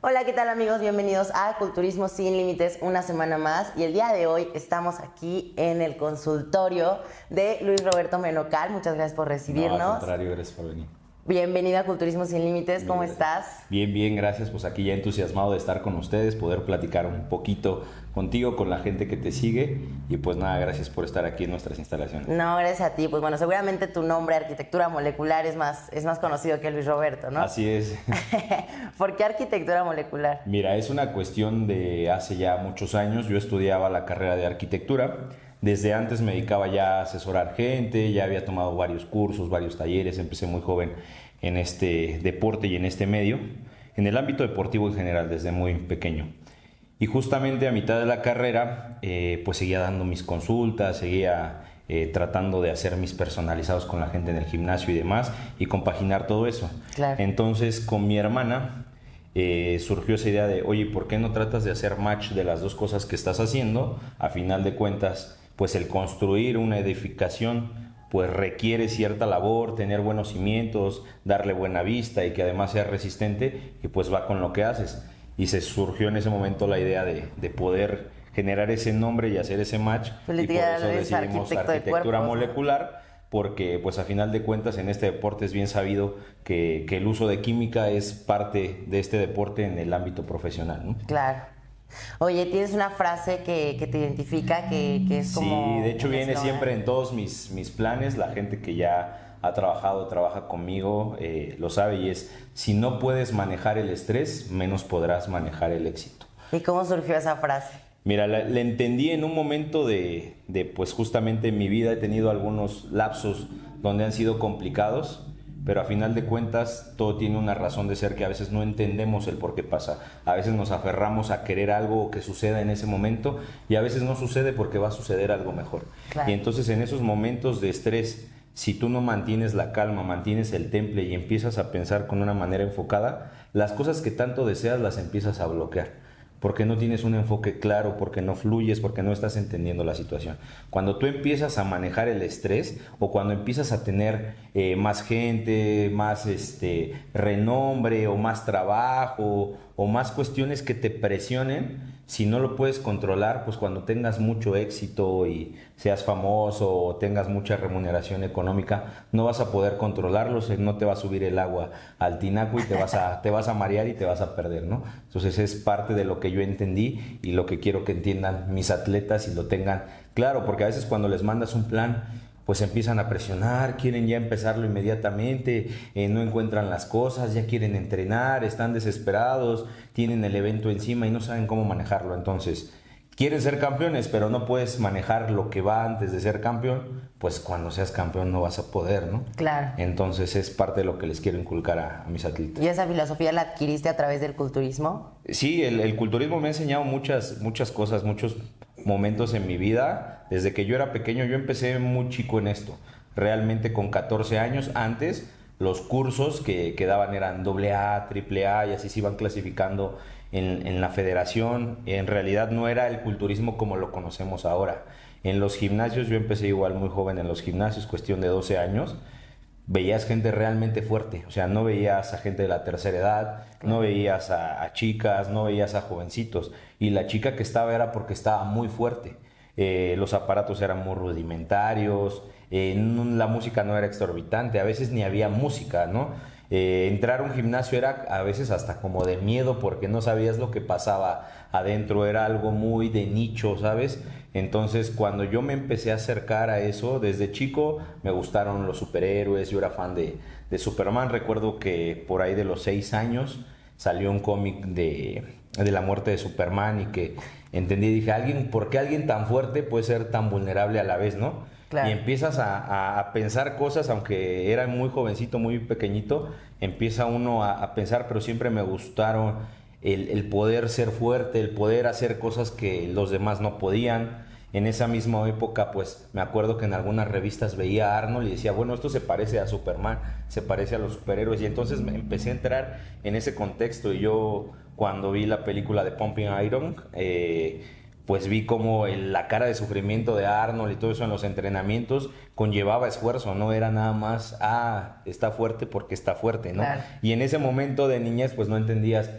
Hola, ¿qué tal amigos? Bienvenidos a Culturismo Sin Límites, una semana más. Y el día de hoy estamos aquí en el consultorio de Luis Roberto Menocal. Muchas gracias por recibirnos. No, al contrario, gracias por venir. Bienvenido a Culturismo Sin Límites, ¿cómo estás? Bien, bien, gracias. Pues aquí ya entusiasmado de estar con ustedes, poder platicar un poquito contigo, con la gente que te sigue. Y pues nada, gracias por estar aquí en nuestras instalaciones. No, gracias a ti. Pues bueno, seguramente tu nombre, Arquitectura Molecular, es más conocido que Luis Roberto, ¿no? Así es. ¿Por qué Arquitectura Molecular? Mira, es una cuestión de hace ya muchos años. Yo estudiaba la carrera de arquitectura. Desde antes me dedicaba ya a asesorar gente, ya había tomado varios cursos, varios talleres, empecé muy joven en este deporte y en este medio, en el ámbito deportivo en general, desde muy pequeño. Y justamente a mitad de la carrera, pues seguía dando mis consultas, seguía tratando de hacer mis personalizados con la gente en el gimnasio y demás, y compaginar todo eso. Claro. Entonces, con mi hermana surgió esa idea de, oye, ¿por qué no tratas de hacer match de las dos cosas que estás haciendo? A final de cuentas, pues el construir una edificación pues requiere cierta labor, tener buenos cimientos, darle buena vista y que además sea resistente, y pues va con lo que haces. Y se surgió en ese momento la idea de poder generar ese nombre y hacer ese match, y por eso decidimos arquitectura molecular, porque pues a final de cuentas en este deporte es bien sabido que el uso de química es parte de este deporte en el ámbito profesional, ¿no? Claro. Oye, tienes una frase que te identifica, que es como... Sí, de hecho viene eslogan. siempre en todos mis planes. La gente que ya ha trabajado, trabaja conmigo, lo sabe, y es: si no puedes manejar el estrés, menos podrás manejar el éxito. ¿Y cómo surgió esa frase? Mira, la entendí en un momento pues justamente en mi vida he tenido algunos lapsos donde han sido complicados, pero a final de cuentas todo tiene una razón de ser que a veces no entendemos el por qué pasa. A veces nos aferramos a querer algo que suceda en ese momento, y a veces no sucede porque va a suceder algo mejor. Claro. Y entonces en esos momentos de estrés, si tú no mantienes la calma, mantienes el temple y empiezas a pensar con una manera enfocada, las cosas que tanto deseas las empiezas a bloquear. Porque no tienes un enfoque claro, porque no fluyes, porque no estás entendiendo la situación. Cuando tú empiezas a manejar el estrés, o cuando empiezas a tener más gente, más renombre, o más trabajo, o más cuestiones que te presionen, si no lo puedes controlar, pues cuando tengas mucho éxito y seas famoso o tengas mucha remuneración económica, no vas a poder controlarlo, no te va a subir el agua al tinaco y te vas a marear y te vas a perder, ¿no? Entonces es parte de lo que yo entendí y lo que quiero que entiendan mis atletas y lo tengan claro, porque a veces cuando les mandas un plan, pues empiezan a presionar, quieren ya empezarlo inmediatamente, no encuentran las cosas, ya quieren entrenar, están desesperados, tienen el evento encima y no saben cómo manejarlo. Entonces, quieren ser campeones, pero no puedes manejar lo que va antes de ser campeón, pues cuando seas campeón no vas a poder, ¿no? Claro. Entonces es parte de lo que les quiero inculcar a mis atletas. ¿Y esa filosofía la adquiriste a través del culturismo? Sí, el culturismo me ha enseñado muchas cosas, muchos momentos en mi vida. Desde que yo era pequeño, yo empecé muy chico en esto. Realmente con 14 años. Antes los cursos que daban eran AA, AAA, y así se iban clasificando en la federación. En realidad no era el culturismo como lo conocemos ahora. En los gimnasios, yo empecé igual muy joven en los gimnasios, cuestión de 12 años. Veías gente realmente fuerte, o sea, no veías a gente de la tercera edad, no veías a chicas, no veías a jovencitos, y la chica que estaba era porque estaba muy fuerte. Los aparatos eran muy rudimentarios, la música no era exorbitante, a veces ni había música, ¿no? Entrar a un gimnasio era a veces hasta como de miedo, porque no sabías lo que pasaba adentro, era algo muy de nicho, ¿sabes? Entonces cuando yo me empecé a acercar a eso, desde chico me gustaron los superhéroes, yo era fan de Superman. Recuerdo que por ahí de los 6 años salió un cómic de la muerte de Superman, y que entendí, dije, ¿por qué alguien tan fuerte puede ser tan vulnerable a la vez, no? Claro. Y empiezas a pensar cosas, aunque era muy jovencito, muy pequeñito, empieza uno a pensar, pero siempre me gustaron el poder ser fuerte, el poder hacer cosas que los demás no podían. En esa misma época, pues me acuerdo que en algunas revistas veía a Arnold y decía, bueno, esto se parece a Superman, se parece a los superhéroes, y entonces me empecé a entrar en ese contexto. Y yo, cuando vi la película de Pumping Iron, pues vi como la cara de sufrimiento de Arnold y todo eso en los entrenamientos conllevaba esfuerzo, no era nada más, está fuerte porque está fuerte, ¿no? Claro. Y en ese momento de niñez, pues no entendías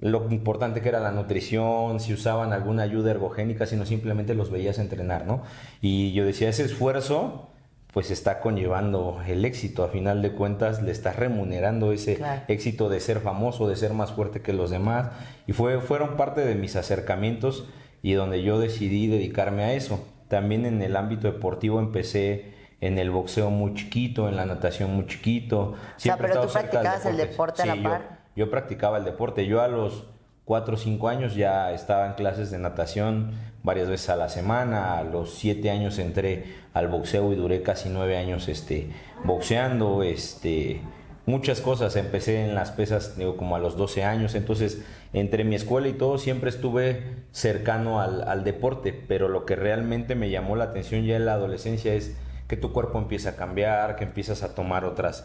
lo importante que era la nutrición, si usaban alguna ayuda ergogénica, sino simplemente los veías entrenar, ¿no? Y yo decía, ese esfuerzo pues está conllevando el éxito, a final de cuentas le estás remunerando ese éxito de ser famoso, de ser más fuerte que los demás, y fueron parte de mis acercamientos y donde yo decidí dedicarme a eso. También en el ámbito deportivo empecé en el boxeo muy chiquito, en la natación muy chiquito. Siempre pero tú practicabas el deporte a la par. Yo practicaba el deporte. Yo a los 4 o 5 años ya estaba en clases de natación varias veces a la semana. A los 7 años entré al boxeo y duré casi 9 años boxeando. Muchas cosas. Empecé en las pesas como a los 12 años. Entonces, entre mi escuela y todo, siempre estuve cercano al deporte. Pero lo que realmente me llamó la atención ya en la adolescencia es que tu cuerpo empieza a cambiar, que empiezas a tomar otras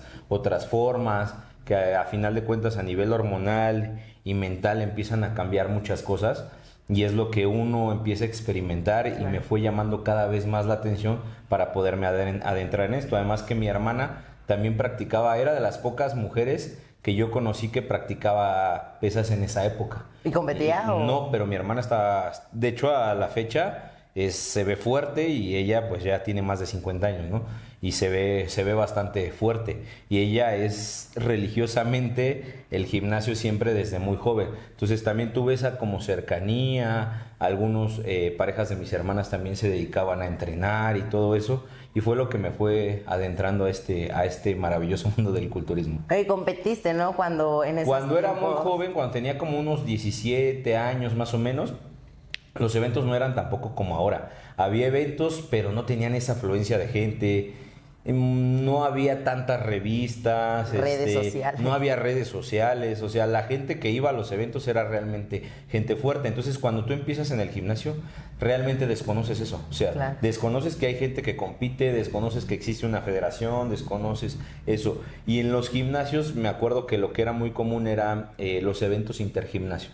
formas, que a final de cuentas a nivel hormonal y mental empiezan a cambiar muchas cosas, y es lo que uno empieza a experimentar y me fue llamando cada vez más la atención para poderme adentrar en esto. Además que mi hermana también practicaba, era de las pocas mujeres que yo conocí que practicaba pesas en esa época. ¿Y competía? No, pero mi hermana está, de hecho a la fecha se ve fuerte, y ella pues ya tiene más de 50 años, ¿no? Y se ve bastante fuerte, y ella es religiosamente el gimnasio siempre desde muy joven. Entonces también tuve esa como cercanía. Algunos parejas de mis hermanas también se dedicaban a entrenar y todo eso, y fue lo que me fue adentrando a este maravilloso mundo del culturismo. Y competiste, ¿no? Cuando era muy joven, cuando tenía como unos 17 años más o menos. Los eventos no eran tampoco como ahora. Había eventos, pero no tenían esa afluencia de gente. No había tantas revistas. Redes sociales. No había redes sociales. O sea, la gente que iba a los eventos era realmente gente fuerte. Entonces, cuando tú empiezas en el gimnasio, realmente desconoces eso. O sea, desconoces que hay gente que compite, desconoces que existe una federación, desconoces eso. Y en los gimnasios, me acuerdo que lo que era muy común eran los eventos intergimnasio.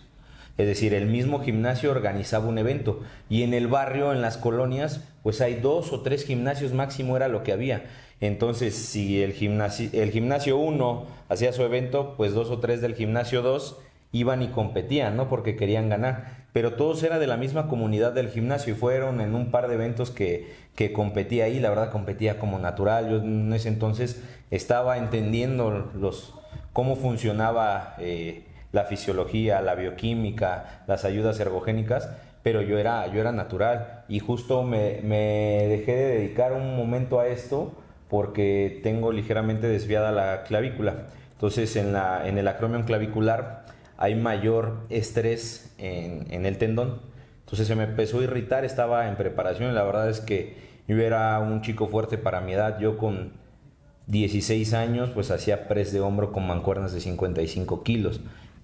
Es decir, el mismo gimnasio organizaba un evento, y en el barrio, en las colonias, pues hay 2 o 3 gimnasios máximo, era lo que había. Entonces, si el gimnasio 1 hacía su evento, pues 2 o 3 del gimnasio 2 iban y competían, ¿no? Porque querían ganar. Pero todos eran de la misma comunidad del gimnasio, y fueron en un par de eventos que competía ahí. La verdad, competía como natural. Yo en ese entonces estaba entendiendo cómo funcionaba la fisiología, la bioquímica, las ayudas ergogénicas, pero yo era natural, y justo me dejé de dedicar un momento a esto porque tengo ligeramente desviada la clavícula. Entonces en el acromion clavicular hay mayor estrés en el tendón. Entonces se me empezó a irritar, estaba en preparación, y la verdad es que yo era un chico fuerte para mi edad. Yo con 16 años pues hacía press de hombro con mancuernas de 55 kilos,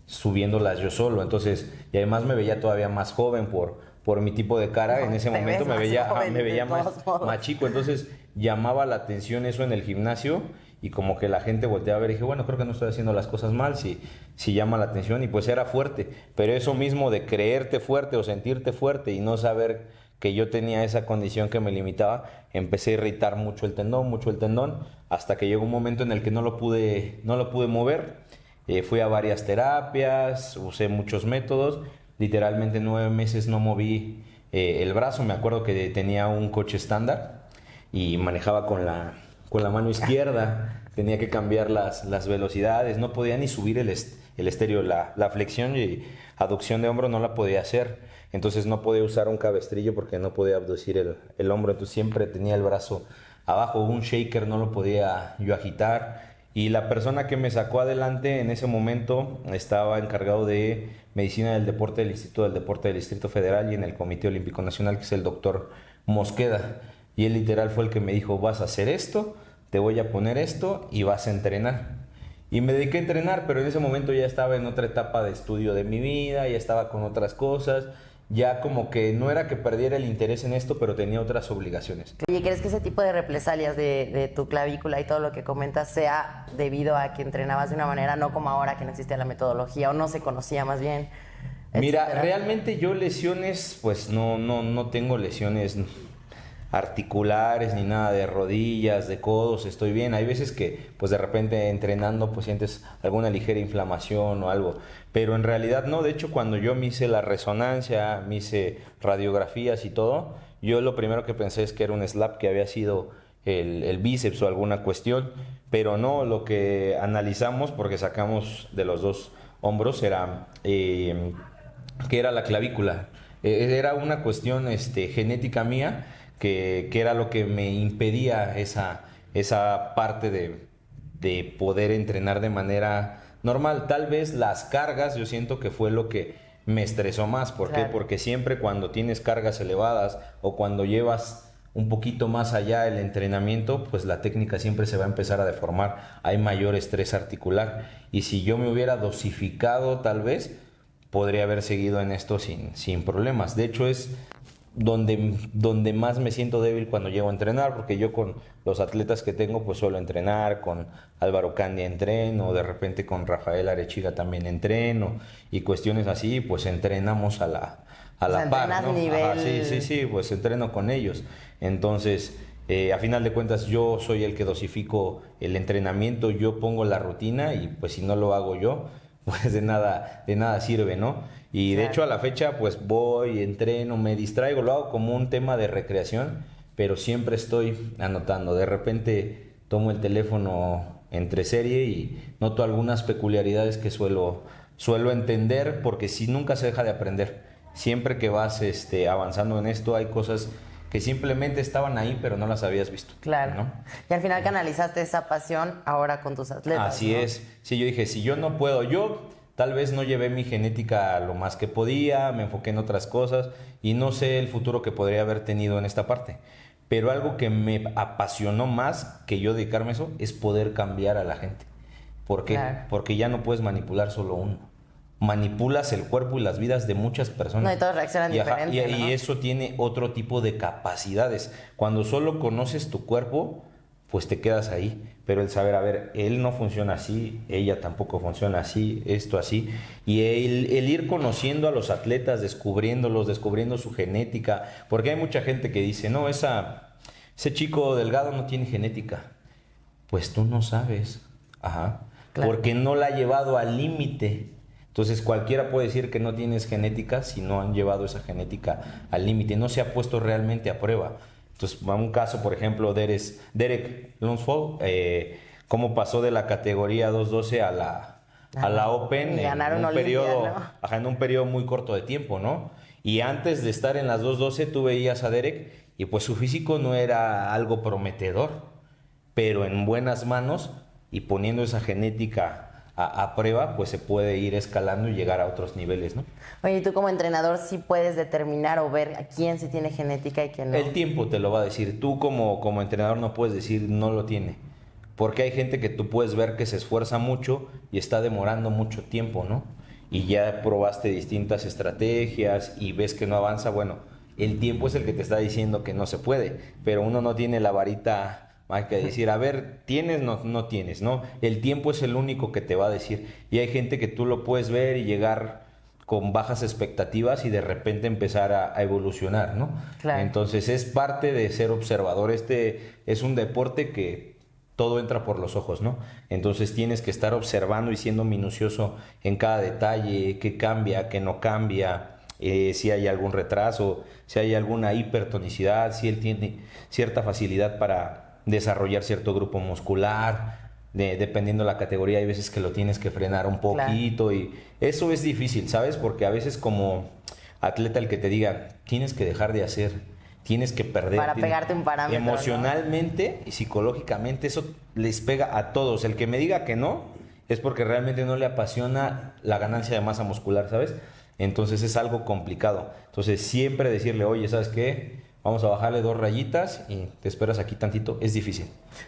subiéndolas yo solo. Entonces, y además me veía todavía más joven por mi tipo de cara. En ese momento me veía más chico. Entonces llamaba la atención eso en el gimnasio, y como que la gente volteaba a ver, y dije, bueno, creo que no estoy haciendo las cosas mal si llama la atención. Y pues era fuerte, pero eso mismo de creerte fuerte o sentirte fuerte y no saber que yo tenía esa condición que me limitaba, empecé a irritar mucho el tendón, hasta que llegó un momento en el que no lo pude mover. Fui a varias terapias, usé muchos métodos, literalmente 9 meses no moví el brazo. Me acuerdo que tenía un coche estándar y manejaba con la mano izquierda, tenía que cambiar las velocidades, no podía ni subir el estéreo, la flexión y aducción de hombro no la podía hacer, entonces no podía usar un cabestrillo porque no podía abducir el hombro, entonces siempre tenía el brazo abajo, un shaker no lo podía yo agitar. Y la persona que me sacó adelante en ese momento estaba encargado de Medicina del Deporte del Instituto del Deporte del Distrito Federal y en el Comité Olímpico Nacional, que es el doctor Mosqueda. Y él literal fue el que me dijo, vas a hacer esto, te voy a poner esto y vas a entrenar. Y me dediqué a entrenar, pero en ese momento ya estaba en otra etapa de estudio de mi vida, ya estaba con otras cosas. Ya como que no era que perdiera el interés en esto, pero tenía otras obligaciones. Oye, ¿crees que ese tipo de represalias de tu clavícula y todo lo que comentas sea debido a que entrenabas de una manera, no como ahora que no existía la metodología o no se conocía más bien? Mira, realmente yo lesiones, pues no tengo lesiones articulares ni nada de rodillas, de codos, estoy bien. Hay veces que pues de repente entrenando pues sientes alguna ligera inflamación o algo, pero en realidad no. De hecho, cuando yo me hice la resonancia, me hice radiografías y todo, yo lo primero que pensé es que era un slap, que había sido el bíceps o alguna cuestión, pero no. Lo que analizamos, porque sacamos de los dos hombros, era que era la clavícula. Era una cuestión genética mía, que era lo que me impedía esa parte de poder entrenar de manera normal. Tal vez las cargas, yo siento que fue lo que me estresó más. ¿Por qué? Claro. Porque siempre cuando tienes cargas elevadas o cuando llevas un poquito más allá el entrenamiento, pues la técnica siempre se va a empezar a deformar. Hay mayor estrés articular. Y si yo me hubiera dosificado, tal vez podría haber seguido en esto sin problemas. De hecho, es donde más me siento débil cuando llego a entrenar, porque yo con los atletas que tengo pues suelo entrenar, con Álvaro Candia entreno, de repente con Rafael Arechiga también entreno, y cuestiones así, pues entrenamos a la O sea, par, entrenas ¿no? nivel- Sí, pues entreno con ellos. Entonces, a final de cuentas, yo soy el que dosifico el entrenamiento, yo pongo la rutina, y pues si no lo hago yo, pues de nada sirve, ¿no? Y de Claro. hecho a la fecha pues voy, entreno, me distraigo, lo hago como un tema de recreación, pero siempre estoy anotando. De repente tomo el teléfono entre serie y noto algunas peculiaridades que suelo entender, porque si nunca se deja de aprender. Siempre que vas avanzando en esto, hay cosas que simplemente estaban ahí pero no las habías visto. Claro. ¿no? Y al final canalizaste esa pasión ahora con tus atletas. Así ¿no? es. Sí, yo dije, si yo no puedo, yo tal vez no llevé mi genética lo más que podía, me enfoqué en otras cosas y no sé el futuro que podría haber tenido en esta parte. Pero algo que me apasionó más que yo dedicarme a eso es poder cambiar a la gente. ¿Por qué? Claro. Porque ya no puedes manipular solo uno. Manipulas el cuerpo y las vidas de muchas personas. No, y todos reaccionan Y, diferente, ¿no? y eso tiene otro tipo de capacidades. Cuando solo conoces tu cuerpo, pues te quedas ahí. Pero el saber, a ver, él no funciona así, ella tampoco funciona así, esto así. Y el ir conociendo a los atletas, descubriéndolos, descubriendo su genética. Porque hay mucha gente que dice, no, ese chico delgado no tiene genética. Pues tú no sabes. Ajá. Claro. Porque no la ha llevado al límite. Entonces cualquiera puede decir que no tienes genética si no han llevado esa genética al límite, no se ha puesto realmente a prueba. Entonces, un caso, por ejemplo, Derek Lunsford, cómo pasó de la categoría 212 a la Open Y ganar en una un periodo, Olimpiada, ¿no? en un periodo muy corto de tiempo, ¿no? Y antes de estar en las 212 tú veías a Derek y pues su físico no era algo prometedor, pero en buenas manos y poniendo esa genética a prueba, pues se puede ir escalando y llegar a otros niveles, ¿no? Oye, y tú como entrenador sí puedes determinar o ver a quién sí tiene genética y quién no. El tiempo te lo va a decir. Tú como entrenador no puedes decir no lo tiene. Porque hay gente que tú puedes ver que se esfuerza mucho y está demorando mucho tiempo, ¿no? Y ya probaste distintas estrategias y ves que no avanza. Bueno, el tiempo es el que te está diciendo que no se puede. Pero uno no tiene la varita mágica de decir, a ver, ¿tienes? No tienes, ¿no? El tiempo es el único que te va a decir. Y hay gente que tú lo puedes ver y llegar con bajas expectativas y de repente empezar a evolucionar, ¿no? Claro. Entonces es parte de ser observador. Este es un deporte que todo entra por los ojos, ¿no? Entonces tienes que estar observando y siendo minucioso en cada detalle, qué cambia, qué no cambia, si hay algún retraso, si hay alguna hipertonicidad, si él tiene cierta facilidad para desarrollar cierto grupo muscular. Dependiendo de la categoría, hay veces que lo tienes que frenar un poquito, claro. Y eso es difícil, ¿sabes? Porque a veces como atleta el que te diga, tienes que dejar de hacer, tienes que perder. Para pegarte un parámetro, emocionalmente, ¿no? Y psicológicamente eso les pega a todos. El que me diga que no, es porque realmente no le apasiona la ganancia de masa muscular, ¿sabes? Entonces es algo complicado. Entonces siempre decirle, oye, ¿sabes qué? Vamos a bajarle 2 rayitas y te esperas aquí tantito, es difícil.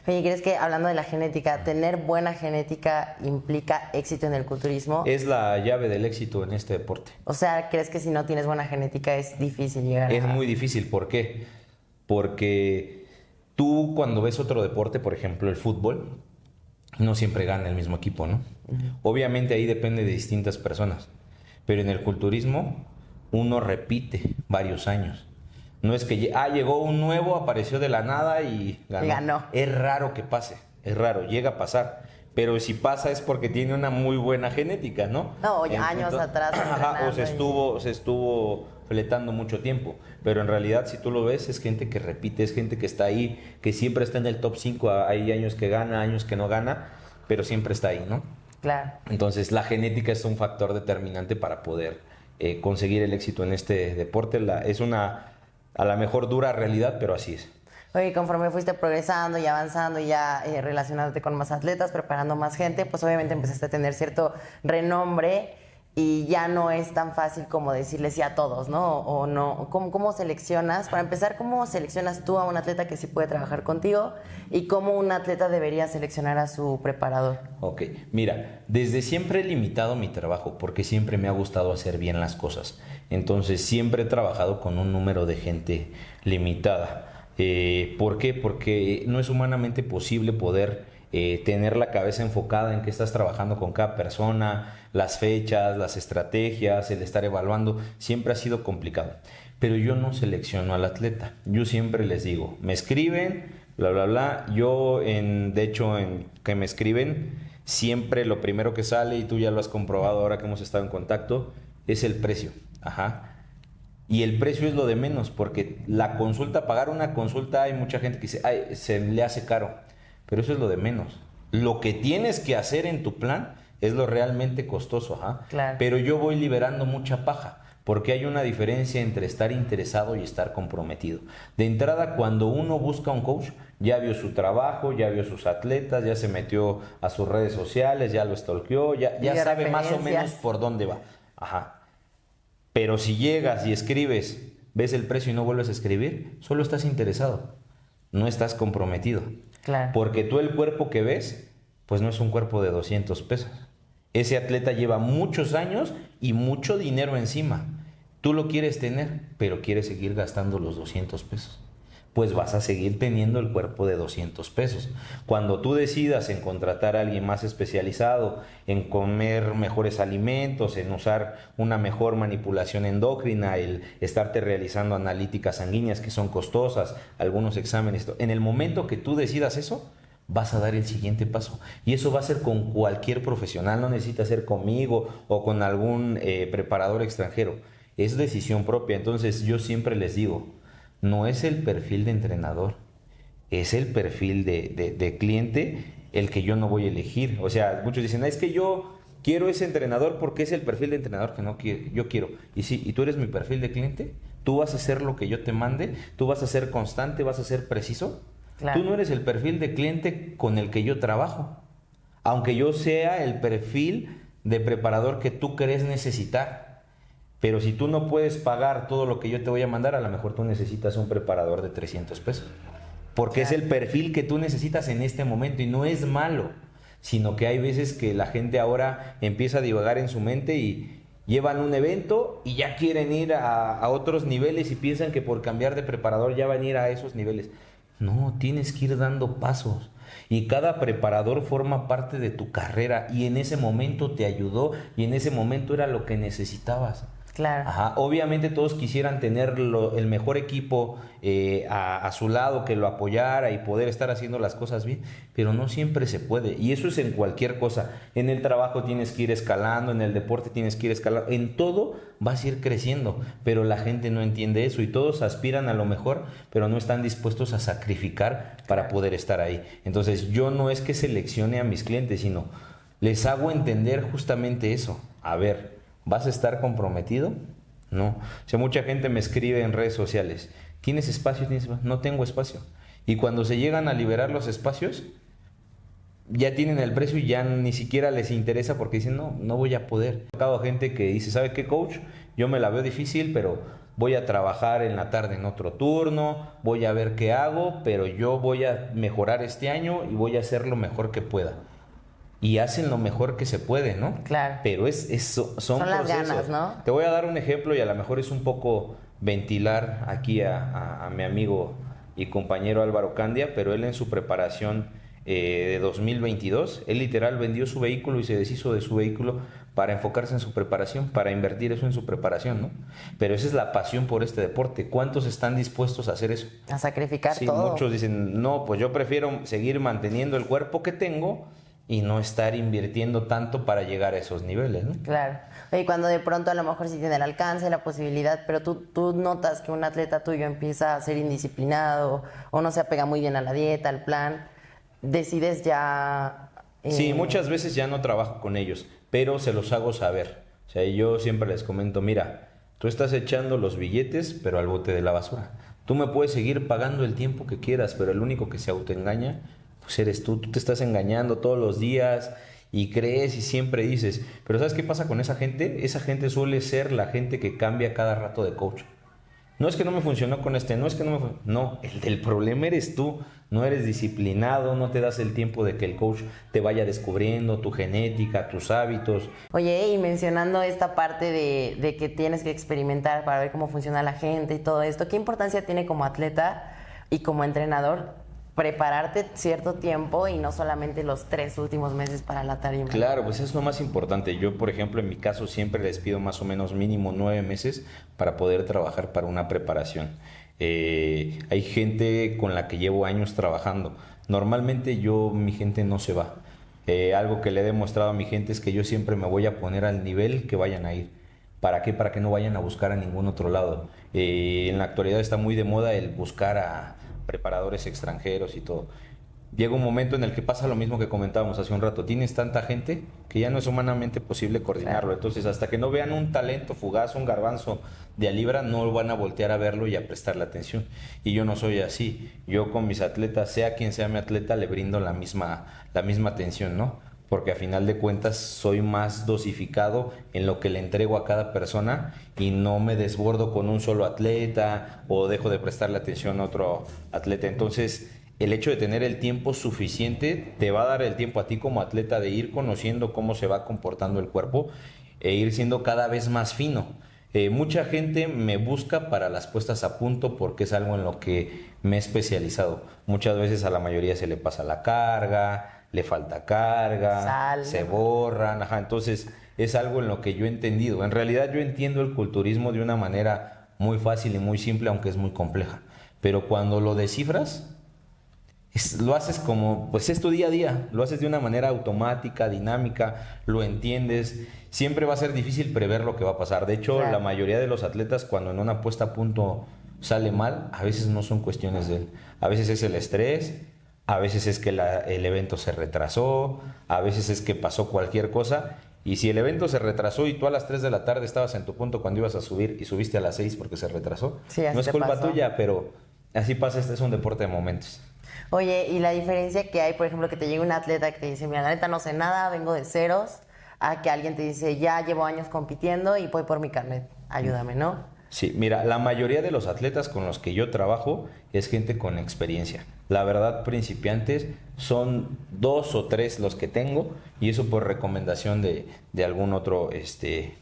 Oye, ¿crees que hablando de la genética, tener buena genética implica éxito en el culturismo? Es la llave del éxito en este deporte. O sea, ¿crees que si no tienes buena genética es difícil llegar Es muy difícil, ¿por qué? Porque tú cuando ves otro deporte, por ejemplo el fútbol, no siempre gana el mismo equipo, ¿no? Obviamente ahí depende de distintas personas, pero en el culturismo uno repite varios años. No es que llegó un nuevo, apareció de la nada y ganó. Ganó. Es raro que pase, es raro, llega a pasar. Pero si pasa es porque tiene una muy buena genética, ¿no? No, años atrás. Ajá, o se estuvo fletando mucho tiempo. Pero en realidad, si tú lo ves, es gente que repite, es gente que está ahí, que siempre está en el top 5. Hay años que gana, años que no gana, pero siempre está ahí, ¿no? Claro. Entonces, la genética es un factor determinante para poder conseguir el éxito en este deporte. Es una, a lo mejor, dura realidad, pero así es. Oye, conforme fuiste progresando y avanzando y ya relacionándote con más atletas, preparando más gente, pues obviamente empezaste a tener cierto renombre y ya no es tan fácil como decirle sí a todos, ¿no? O no. ¿Cómo seleccionas? Para empezar, ¿cómo seleccionas tú a un atleta que sí puede trabajar contigo? ¿Y cómo un atleta debería seleccionar a su preparador? Ok, mira, desde siempre he limitado mi trabajo porque siempre me ha gustado hacer bien las cosas. Entonces siempre he trabajado con un número de gente limitada. ¿Por qué? Porque no es humanamente posible poder tener la cabeza enfocada en que estás trabajando con cada persona, las fechas, las estrategias, el estar evaluando, siempre ha sido complicado. Pero yo no selecciono al atleta, yo siempre les digo, me escriben, bla, bla, bla, de hecho, en que me escriben, siempre lo primero que sale, y tú ya lo has comprobado ahora que hemos estado en contacto, es el precio, ajá. Y el precio es lo de menos, porque la consulta, pagar una consulta, hay mucha gente que dice, ay, se le hace caro, pero eso es lo de menos. Lo que tienes que hacer en tu plan es lo realmente costoso, ajá. Claro. Pero yo voy liberando mucha paja, porque hay una diferencia entre estar interesado y estar comprometido. De entrada, cuando uno busca un coach, ya vio su trabajo, ya vio sus atletas, ya se metió a sus redes sociales, ya lo stalkeó, ya sabe más o menos por dónde va, ajá. Pero si llegas y escribes, ves el precio y no vuelves a escribir, solo estás interesado, no estás comprometido. Claro. Porque tú el cuerpo que ves, pues no es un cuerpo de 200 pesos. Ese atleta lleva muchos años y mucho dinero encima. Tú lo quieres tener, pero quieres seguir gastando los 200 pesos. Pues vas a seguir teniendo el cuerpo de 200 pesos. Cuando tú decidas en contratar a alguien más especializado, en comer mejores alimentos, en usar una mejor manipulación endocrina, el estarte realizando analíticas sanguíneas que son costosas, algunos exámenes, en el momento que tú decidas eso, vas a dar el siguiente paso. Y eso va a ser con cualquier profesional, no necesita ser conmigo o con algún preparador extranjero. Es decisión propia. Entonces yo siempre les digo, no es el perfil de entrenador, es el perfil de cliente el que yo no voy a elegir. O sea, muchos dicen, es que yo quiero ese entrenador porque es el perfil de entrenador que no quiero, yo quiero. Y sí, ¿y tú eres mi perfil de cliente? ¿Tú vas a hacer lo que yo te mande? ¿Tú vas a ser constante? ¿Vas a ser preciso? Claro. Tú no eres el perfil de cliente con el que yo trabajo, aunque yo sea el perfil de preparador que tú crees necesitar. Pero si tú no puedes pagar todo lo que yo te voy a mandar, a lo mejor tú necesitas un preparador de 300 pesos. Porque es el perfil que tú necesitas en este momento y no es malo, sino que hay veces que la gente ahora empieza a divagar en su mente y llevan un evento y ya quieren ir a otros niveles y piensan que por cambiar de preparador ya van a ir a esos niveles. No, tienes que ir dando pasos. Y cada preparador forma parte de tu carrera y en ese momento te ayudó y en ese momento era lo que necesitabas. Claro. Ajá. Obviamente todos quisieran tener el mejor equipo a su lado que lo apoyara y poder estar haciendo las cosas bien, pero no siempre se puede. Y eso es en cualquier cosa. En el trabajo tienes que ir escalando, en el deporte tienes que ir escalando, en todo vas a ir creciendo, pero la gente no entiende eso y todos aspiran a lo mejor, pero no están dispuestos a sacrificar para poder estar ahí. Entonces yo no es que seleccione a mis clientes, sino les hago entender justamente eso. A ver, ¿vas a estar comprometido? No. O sea, mucha gente me escribe en redes sociales, ¿tienes espacio? No tengo espacio. Y cuando se llegan a liberar los espacios, ya tienen el precio y ya ni siquiera les interesa porque dicen, no voy a poder. He tocado gente que dice, ¿sabe qué, coach? Yo me la veo difícil, pero voy a trabajar en la tarde en otro turno, voy a ver qué hago, pero yo voy a mejorar este año y voy a hacer lo mejor que pueda. Y hacen lo mejor que se puede, ¿no? Claro. Pero son las procesos. ganas, ¿no? Te voy a dar un ejemplo y a lo mejor es un poco ventilar aquí a mi amigo y compañero Álvaro Candia, pero él en su preparación de 2022, él literal vendió su vehículo y se deshizo de su vehículo para enfocarse en su preparación, para invertir eso en su preparación, ¿no? Pero esa es la pasión por este deporte. ¿Cuántos están dispuestos a hacer eso? A sacrificar Sí, todo. muchos dicen, no, pues yo prefiero seguir manteniendo el cuerpo que tengo y no estar invirtiendo tanto para llegar a esos niveles, ¿no? Claro. Y cuando de pronto a lo mejor sí tiene el alcance, la posibilidad, pero tú notas que un atleta tuyo empieza a ser indisciplinado o no se apega muy bien a la dieta, al plan, decides ya... Sí, muchas veces ya no trabajo con ellos, pero se los hago saber. O sea, yo siempre les comento, mira, tú estás echando los billetes, pero al bote de la basura. Tú me puedes seguir pagando el tiempo que quieras, pero el único que se autoengaña, pues eres tú. Tú te estás engañando todos los días y crees y siempre dices. Pero ¿sabes qué pasa con esa gente? Esa gente suele ser la gente que cambia cada rato de coach. No es que no me funcionó con este, no es que no me funcionó. No, el del problema eres tú. No eres disciplinado, no te das el tiempo de que el coach te vaya descubriendo tu genética, tus hábitos. Oye, y mencionando esta parte de que tienes que experimentar para ver cómo funciona la gente y todo esto, ¿qué importancia tiene como atleta y como entrenador prepararte cierto tiempo y no solamente los 3 últimos meses para la tarima? Claro, pues es lo más importante. Yo, por ejemplo, en mi caso siempre les pido más o menos mínimo 9 meses para poder trabajar para una preparación. Hay gente con la que llevo años trabajando. Normalmente mi gente no se va. Algo que le he demostrado a mi gente es que yo siempre me voy a poner al nivel que vayan a ir. ¿Para qué? Para que no vayan a buscar a ningún otro lado. En la actualidad está muy de moda el buscar a preparadores extranjeros y todo. Llega un momento en el que pasa lo mismo que comentábamos hace un rato. Tienes tanta gente que ya no es humanamente posible coordinarlo. Entonces, hasta que no vean un talento fugaz, un garbanzo de a libra, no van a voltear a verlo y a prestarle atención. Y yo no soy así. Yo con mis atletas, sea quien sea mi atleta, le brindo la misma atención, ¿no? Porque a final de cuentas soy más dosificado en lo que le entrego a cada persona y no me desbordo con un solo atleta o dejo de prestarle atención a otro atleta. Entonces, el hecho de tener el tiempo suficiente te va a dar el tiempo a ti como atleta de ir conociendo cómo se va comportando el cuerpo e ir siendo cada vez más fino. Mucha gente me busca para las puestas a punto porque es algo en lo que me he especializado. Muchas veces a la mayoría se le pasa la carga, le falta carga, se borran. Entonces es algo en lo que yo he entendido. En realidad yo entiendo el culturismo de una manera muy fácil y muy simple, aunque es muy compleja. Pero cuando lo descifras, lo haces como, pues es tu día a día, lo haces de una manera automática, dinámica, lo entiendes. Siempre va a ser difícil prever lo que va a pasar. De hecho, la mayoría de los atletas, cuando en una puesta a punto sale mal, a veces no son cuestiones de él. A veces es el estrés, a veces es que el evento se retrasó, a veces es que pasó cualquier cosa. Y si el evento se retrasó y tú a las 3 de la tarde estabas en tu punto cuando ibas a subir y subiste a las 6 porque se retrasó, no es culpa tuya, pero así pasa. Este es un deporte de momentos. Oye, y la diferencia que hay, por ejemplo, que te llega un atleta que te dice, mira, la neta no sé nada, vengo de ceros, a que alguien te dice, ya llevo años compitiendo y voy por mi carnet, ayúdame, ¿no? Sí, mira, la mayoría de los atletas con los que yo trabajo es gente con experiencia. La verdad, principiantes son 2 o 3 los que tengo, y eso por recomendación de algún otro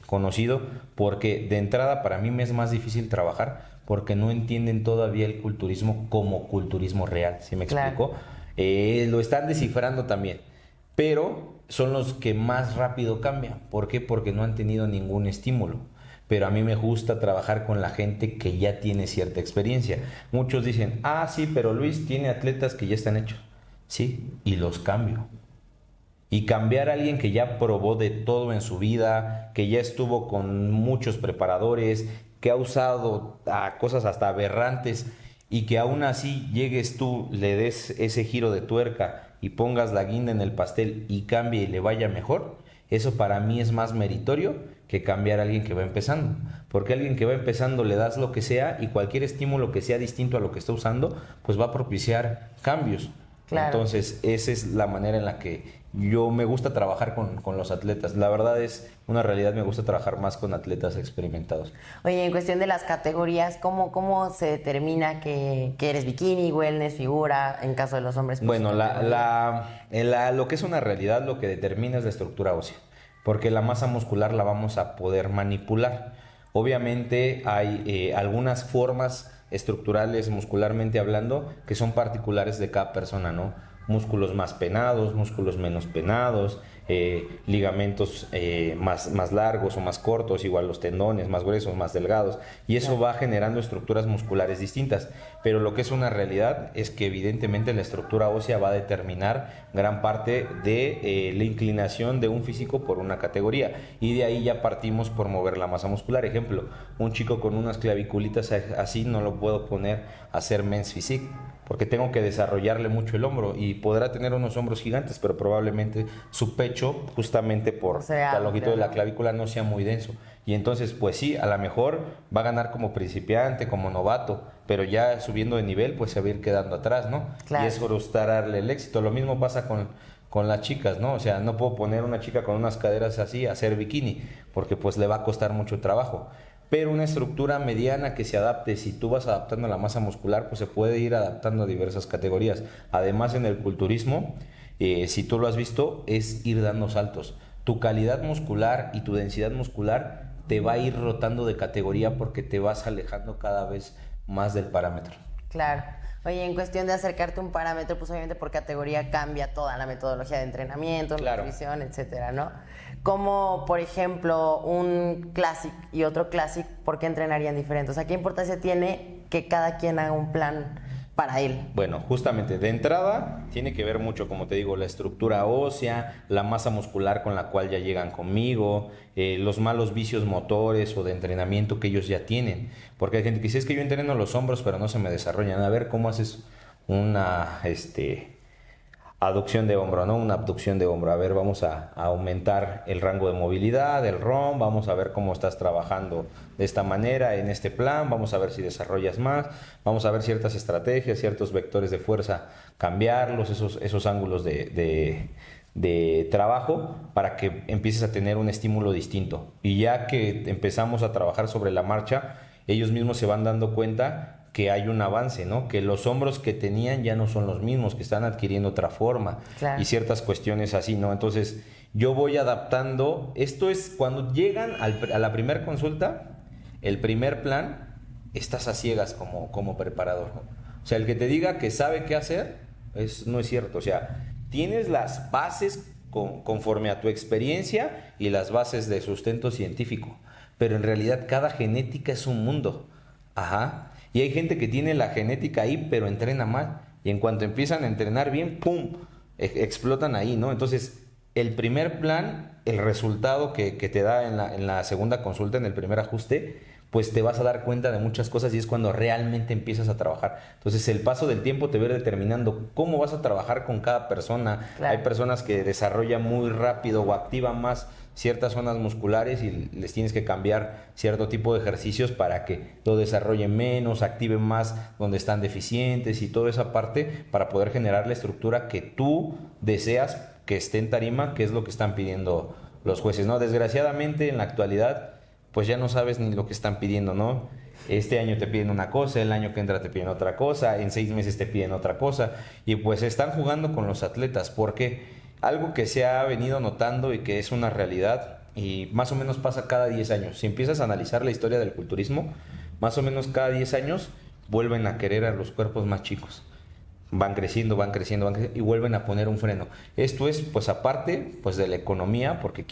conocido, porque de entrada para mí me es más difícil trabajar porque no entienden todavía el culturismo como culturismo real, ¿sí me explico? Lo están descifrando también, pero son los que más rápido cambian. ¿Por qué? Porque no han tenido ningún estímulo. Pero a mí me gusta trabajar con la gente que ya tiene cierta experiencia. Muchos dicen, sí, pero Luis tiene atletas que ya están hechos. Sí, y los cambio. Y cambiar a alguien que ya probó de todo en su vida, que ya estuvo con muchos preparadores, que ha usado cosas hasta aberrantes, y que aún así llegues tú, le des ese giro de tuerca y pongas la guinda en el pastel y cambie y le vaya mejor, eso para mí es más meritorio que cambiar a alguien que va empezando. Porque a alguien que va empezando le das lo que sea, y cualquier estímulo que sea distinto a lo que está usando, pues va a propiciar cambios. Claro. Entonces, esa es la manera en la que yo me gusta trabajar con los atletas. La verdad es una realidad, me gusta trabajar más con atletas experimentados. Oye, en cuestión de las categorías, ¿cómo se determina que eres bikini, wellness, figura, en caso de los hombres? Pues, bueno, lo que es una realidad, lo que determina es la estructura ósea, porque la masa muscular la vamos a poder manipular. Obviamente hay algunas formas estructurales, muscularmente hablando, que son particulares de cada persona, ¿no? músculos más penados, músculos menos penados, ligamentos más largos o más cortos, igual los tendones más gruesos, más delgados, y eso va generando estructuras musculares distintas. Pero lo que es una realidad es que evidentemente la estructura ósea va a determinar gran parte de la inclinación de un físico por una categoría, y de ahí ya partimos por mover la masa muscular. Ejemplo, un chico con unas claviculitas así no lo puedo poner a hacer men's physique, porque tengo que desarrollarle mucho el hombro, y podrá tener unos hombros gigantes, pero probablemente su pecho, justamente por la longitud de la clavícula, no sea muy denso. Y entonces, pues sí, a lo mejor va a ganar como principiante, como novato, pero ya subiendo de nivel, pues se va a ir quedando atrás, ¿no? Claro. Y es frustrarle el éxito. Lo mismo pasa con las chicas, ¿no? O sea, no puedo poner una chica con unas caderas así a hacer bikini, porque pues le va a costar mucho trabajo. Pero una estructura mediana que se adapte, si tú vas adaptando la masa muscular, pues se puede ir adaptando a diversas categorías. Además, en el culturismo, si tú lo has visto, es ir dando saltos. Tu calidad muscular y tu densidad muscular te va a ir rotando de categoría, porque te vas alejando cada vez más del parámetro. Claro. Oye, en cuestión de acercarte a un parámetro, pues obviamente por categoría cambia toda la metodología de entrenamiento, Claro. nutrición, etcétera, ¿no? Como, por ejemplo, un Classic y otro Classic, ¿por qué entrenarían diferentes? O sea, ¿qué importancia tiene que cada quien haga un plan para él? Bueno, justamente de entrada tiene que ver mucho, como te digo, la estructura ósea, la masa muscular con la cual ya llegan conmigo, los malos vicios motores o de entrenamiento que ellos ya tienen. Porque hay gente que dice, es que yo entreno los hombros pero no se me desarrollan. A ver cómo haces una aducción de hombro, ¿no? Una abducción de hombro. A ver, vamos a aumentar el rango de movilidad, el ROM, vamos a ver cómo estás trabajando de esta manera, en este plan, vamos a ver si desarrollas más, vamos a ver ciertas estrategias, ciertos vectores de fuerza, cambiarlos, esos ángulos de trabajo, para que empieces a tener un estímulo distinto. Y ya que empezamos a trabajar sobre la marcha, ellos mismos se van dando cuenta que hay un avance, ¿no? Que los hombros que tenían ya no son los mismos, que están adquiriendo otra forma. Claro. Y ciertas cuestiones así, ¿no? Entonces, yo voy adaptando. Esto es cuando llegan a la primera consulta, el primer plan, estás a ciegas como preparador, ¿no? O sea, el que te diga que sabe qué hacer, no es cierto. O sea, tienes las bases conforme a tu experiencia y las bases de sustento científico, pero en realidad cada genética es un mundo. Ajá. Y hay gente que tiene la genética ahí, pero entrena mal. Y en cuanto empiezan a entrenar bien, ¡pum!, explotan ahí, ¿no? Entonces, el primer plan, el resultado que te da en la segunda consulta, en el primer ajuste, pues te vas a dar cuenta de muchas cosas, y es cuando realmente empiezas a trabajar. Entonces, el paso del tiempo te va a ir determinando cómo vas a trabajar con cada persona. Claro. Hay personas que desarrollan muy rápido o activan más ciertas zonas musculares, y les tienes que cambiar cierto tipo de ejercicios para que lo desarrollen menos, activen más donde están deficientes, y toda esa parte para poder generar la estructura que tú deseas que esté en tarima, que es lo que están pidiendo los jueces, ¿no? Desgraciadamente, en la actualidad, pues ya no sabes ni lo que están pidiendo, ¿no? Este año te piden una cosa, el año que entra te piden otra cosa, en 6 meses te piden otra cosa, y pues están jugando con los atletas, porque algo que se ha venido notando y que es una realidad, y más o menos pasa cada 10 años. Si empiezas a analizar la historia del culturismo, más o menos cada 10 años vuelven a querer a los cuerpos más chicos. Van creciendo, van creciendo, van creciendo, y vuelven a poner un freno. Esto es, pues aparte, pues de la economía, porque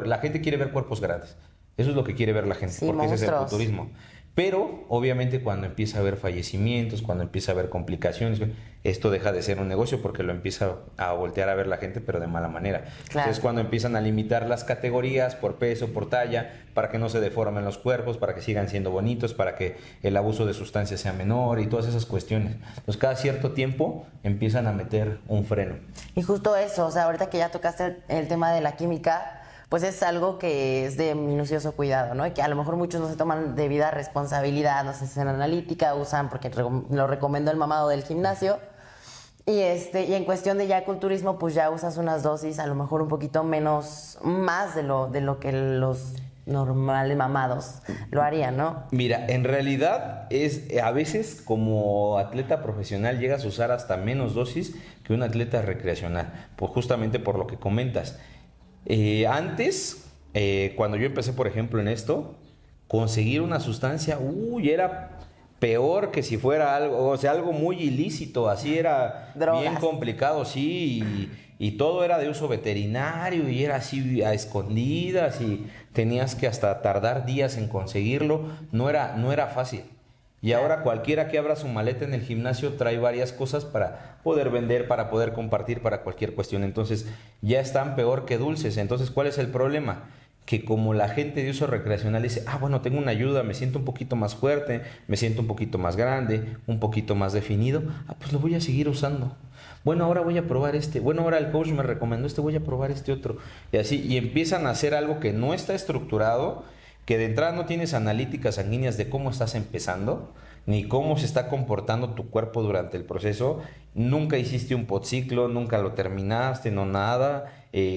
la gente quiere ver cuerpos grandes. Eso es lo que quiere ver la gente, Sí, porque ese es el monstruos. culturismo. Pero, obviamente, cuando empieza a haber fallecimientos, cuando empieza a haber complicaciones, esto deja de ser un negocio, porque lo empieza a voltear a ver la gente, pero de mala manera. Claro. Entonces, cuando empiezan a limitar las categorías por peso, por talla, para que no se deformen los cuerpos, para que sigan siendo bonitos, para que el abuso de sustancias sea menor y todas esas cuestiones. Entonces, cada cierto tiempo empiezan a meter un freno. Y justo eso, o sea, ahorita que ya tocaste el tema de la química, pues es algo que es de minucioso cuidado, ¿no? Y que a lo mejor muchos no se toman debida responsabilidad, no se hacen analítica, usan, porque lo recomendó el mamado del gimnasio. Y en cuestión de ya culturismo, pues ya usas unas dosis, a lo mejor un poquito menos, más de lo que los normales mamados lo harían, ¿no? Mira, en realidad a veces como atleta profesional llegas a usar hasta menos dosis que un atleta recreacional, pues justamente por lo que comentas. Antes, cuando yo empecé, por ejemplo, en esto, conseguir una sustancia, era peor que si fuera algo, o sea, algo muy ilícito, así era Drogas. bien complicado, sí, y todo era de uso veterinario y era así a escondidas y tenías que hasta tardar días en conseguirlo, no era fácil. Y ahora cualquiera que abra su maleta en el gimnasio trae varias cosas para poder vender, para poder compartir, para cualquier cuestión. Entonces ya están peor que dulces. Entonces, ¿cuál es el problema? Que como la gente de uso recreacional dice, bueno, tengo una ayuda, me siento un poquito más fuerte, me siento un poquito más grande, un poquito más definido, pues lo voy a seguir usando. Bueno, ahora voy a probar este. Bueno, ahora el coach me recomendó este, voy a probar este otro. Y así, y empiezan a hacer algo que no está estructurado, que de entrada no tienes analíticas sanguíneas de cómo estás empezando, ni cómo se está comportando tu cuerpo durante el proceso. Nunca hiciste un podciclo, nunca lo terminaste, no nada.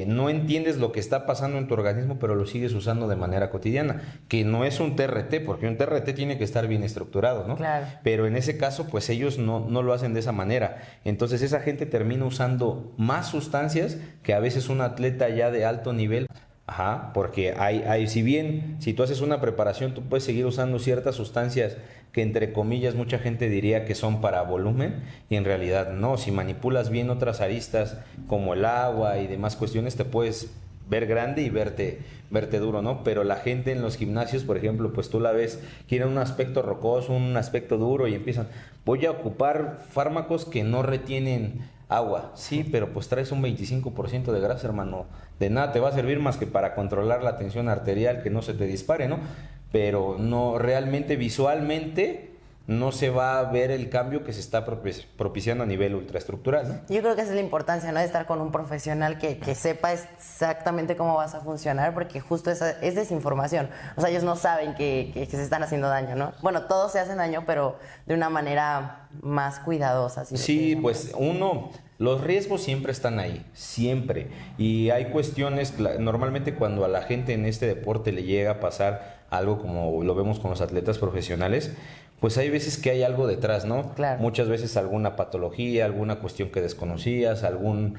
No entiendes lo que está pasando en tu organismo, pero lo sigues usando de manera cotidiana, que no es un TRT, porque un TRT tiene que estar bien estructurado, ¿no? Claro. Pero en ese caso, pues ellos no lo hacen de esa manera. Entonces esa gente termina usando más sustancias que a veces un atleta ya de alto nivel. Ajá, porque si bien si tú haces una preparación, tú puedes seguir usando ciertas sustancias que entre comillas mucha gente diría que son para volumen y en realidad no. Si manipulas bien otras aristas como el agua y demás cuestiones, te puedes ver grande y verte duro, ¿no? Pero la gente en los gimnasios, por ejemplo, pues tú la ves, quieren un aspecto rocoso, un aspecto duro y empiezan, voy a ocupar fármacos que no retienen agua, sí, pero pues traes un 25% de grasa, hermano. De nada te va a servir más que para controlar la tensión arterial, que no se te dispare, ¿no? Pero no, realmente visualmente no se va a ver el cambio que se está propiciando a nivel ultraestructural, ¿no? Yo creo que esa es la importancia, ¿no? De estar con un profesional que sepa exactamente cómo vas a funcionar, porque justo esa es desinformación. O sea, ellos no saben que se están haciendo daño, ¿no? Bueno, todos se hacen daño, pero de una manera más cuidadosa. Sí, pues los riesgos siempre están ahí, siempre. Y hay cuestiones, normalmente cuando a la gente en este deporte le llega a pasar algo como lo vemos con los atletas profesionales, pues hay veces que hay algo detrás, ¿no? Claro. Muchas veces alguna patología, alguna cuestión que desconocías, algún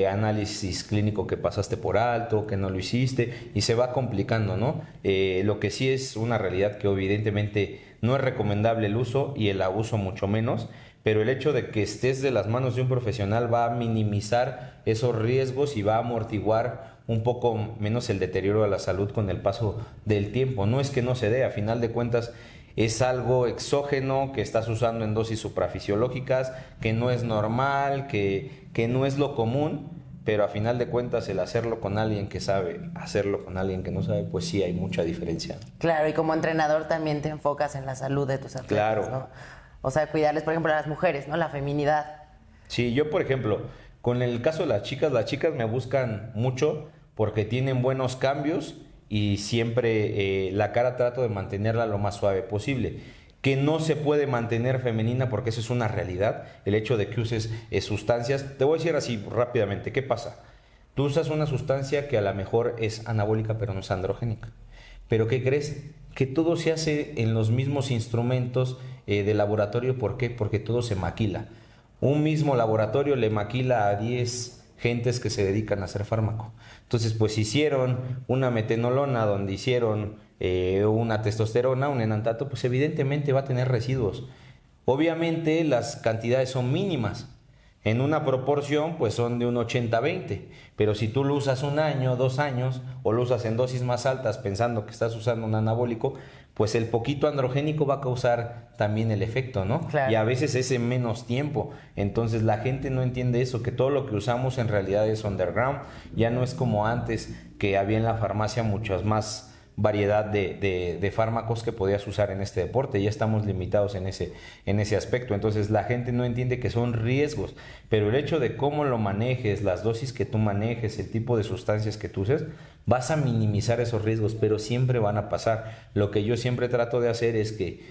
análisis clínico que pasaste por alto, que no lo hiciste, y se va complicando, ¿no? Lo que sí es una realidad que evidentemente no es recomendable el uso y el abuso mucho menos, pero el hecho de que estés de las manos de un profesional va a minimizar esos riesgos y va a amortiguar un poco menos el deterioro de la salud con el paso del tiempo. No es que no se dé, a final de cuentas es algo exógeno que estás usando en dosis suprafisiológicas, que no es normal, que no es lo común, pero a final de cuentas el hacerlo con alguien que sabe, hacerlo con alguien que no sabe, pues sí hay mucha diferencia. Claro, y como entrenador también te enfocas en la salud de tus atletas, Claro. ¿no? O sea, cuidarles, por ejemplo, a las mujeres, ¿no? La feminidad. Sí, yo por ejemplo, con el caso de las chicas me buscan mucho porque tienen buenos cambios y siempre la cara trato de mantenerla lo más suave posible. Que no se puede mantener femenina porque eso es una realidad, el hecho de que uses sustancias. Te voy a decir así rápidamente, ¿qué pasa? Tú usas una sustancia que a lo mejor es anabólica pero no es androgénica. ¿Pero qué crees? Que todo se hace en los mismos instrumentos de laboratorio. ¿Por qué? Porque todo se maquila. Un mismo laboratorio le maquila a 10 gentes que se dedican a hacer fármaco. Entonces, pues hicieron una metenolona donde hicieron una testosterona, un enantato, pues evidentemente va a tener residuos. Obviamente las cantidades son mínimas. En una proporción, pues son de un 80-20. Pero si tú lo usas 1 año, 2 años, o lo usas en dosis más altas pensando que estás usando un anabólico, pues el poquito androgénico va a causar también el efecto, ¿no? Claro. Y a veces es en menos tiempo. Entonces la gente no entiende eso, que todo lo que usamos en realidad es underground. Ya no es como antes, que había en la farmacia muchas más variedad de fármacos que podías usar en este deporte. Ya estamos limitados en ese aspecto. Entonces la gente no entiende que son riesgos, pero el hecho de cómo lo manejes, las dosis que tú manejes, el tipo de sustancias que tú uses, vas a minimizar esos riesgos, pero siempre van a pasar. Lo que yo siempre trato de hacer es que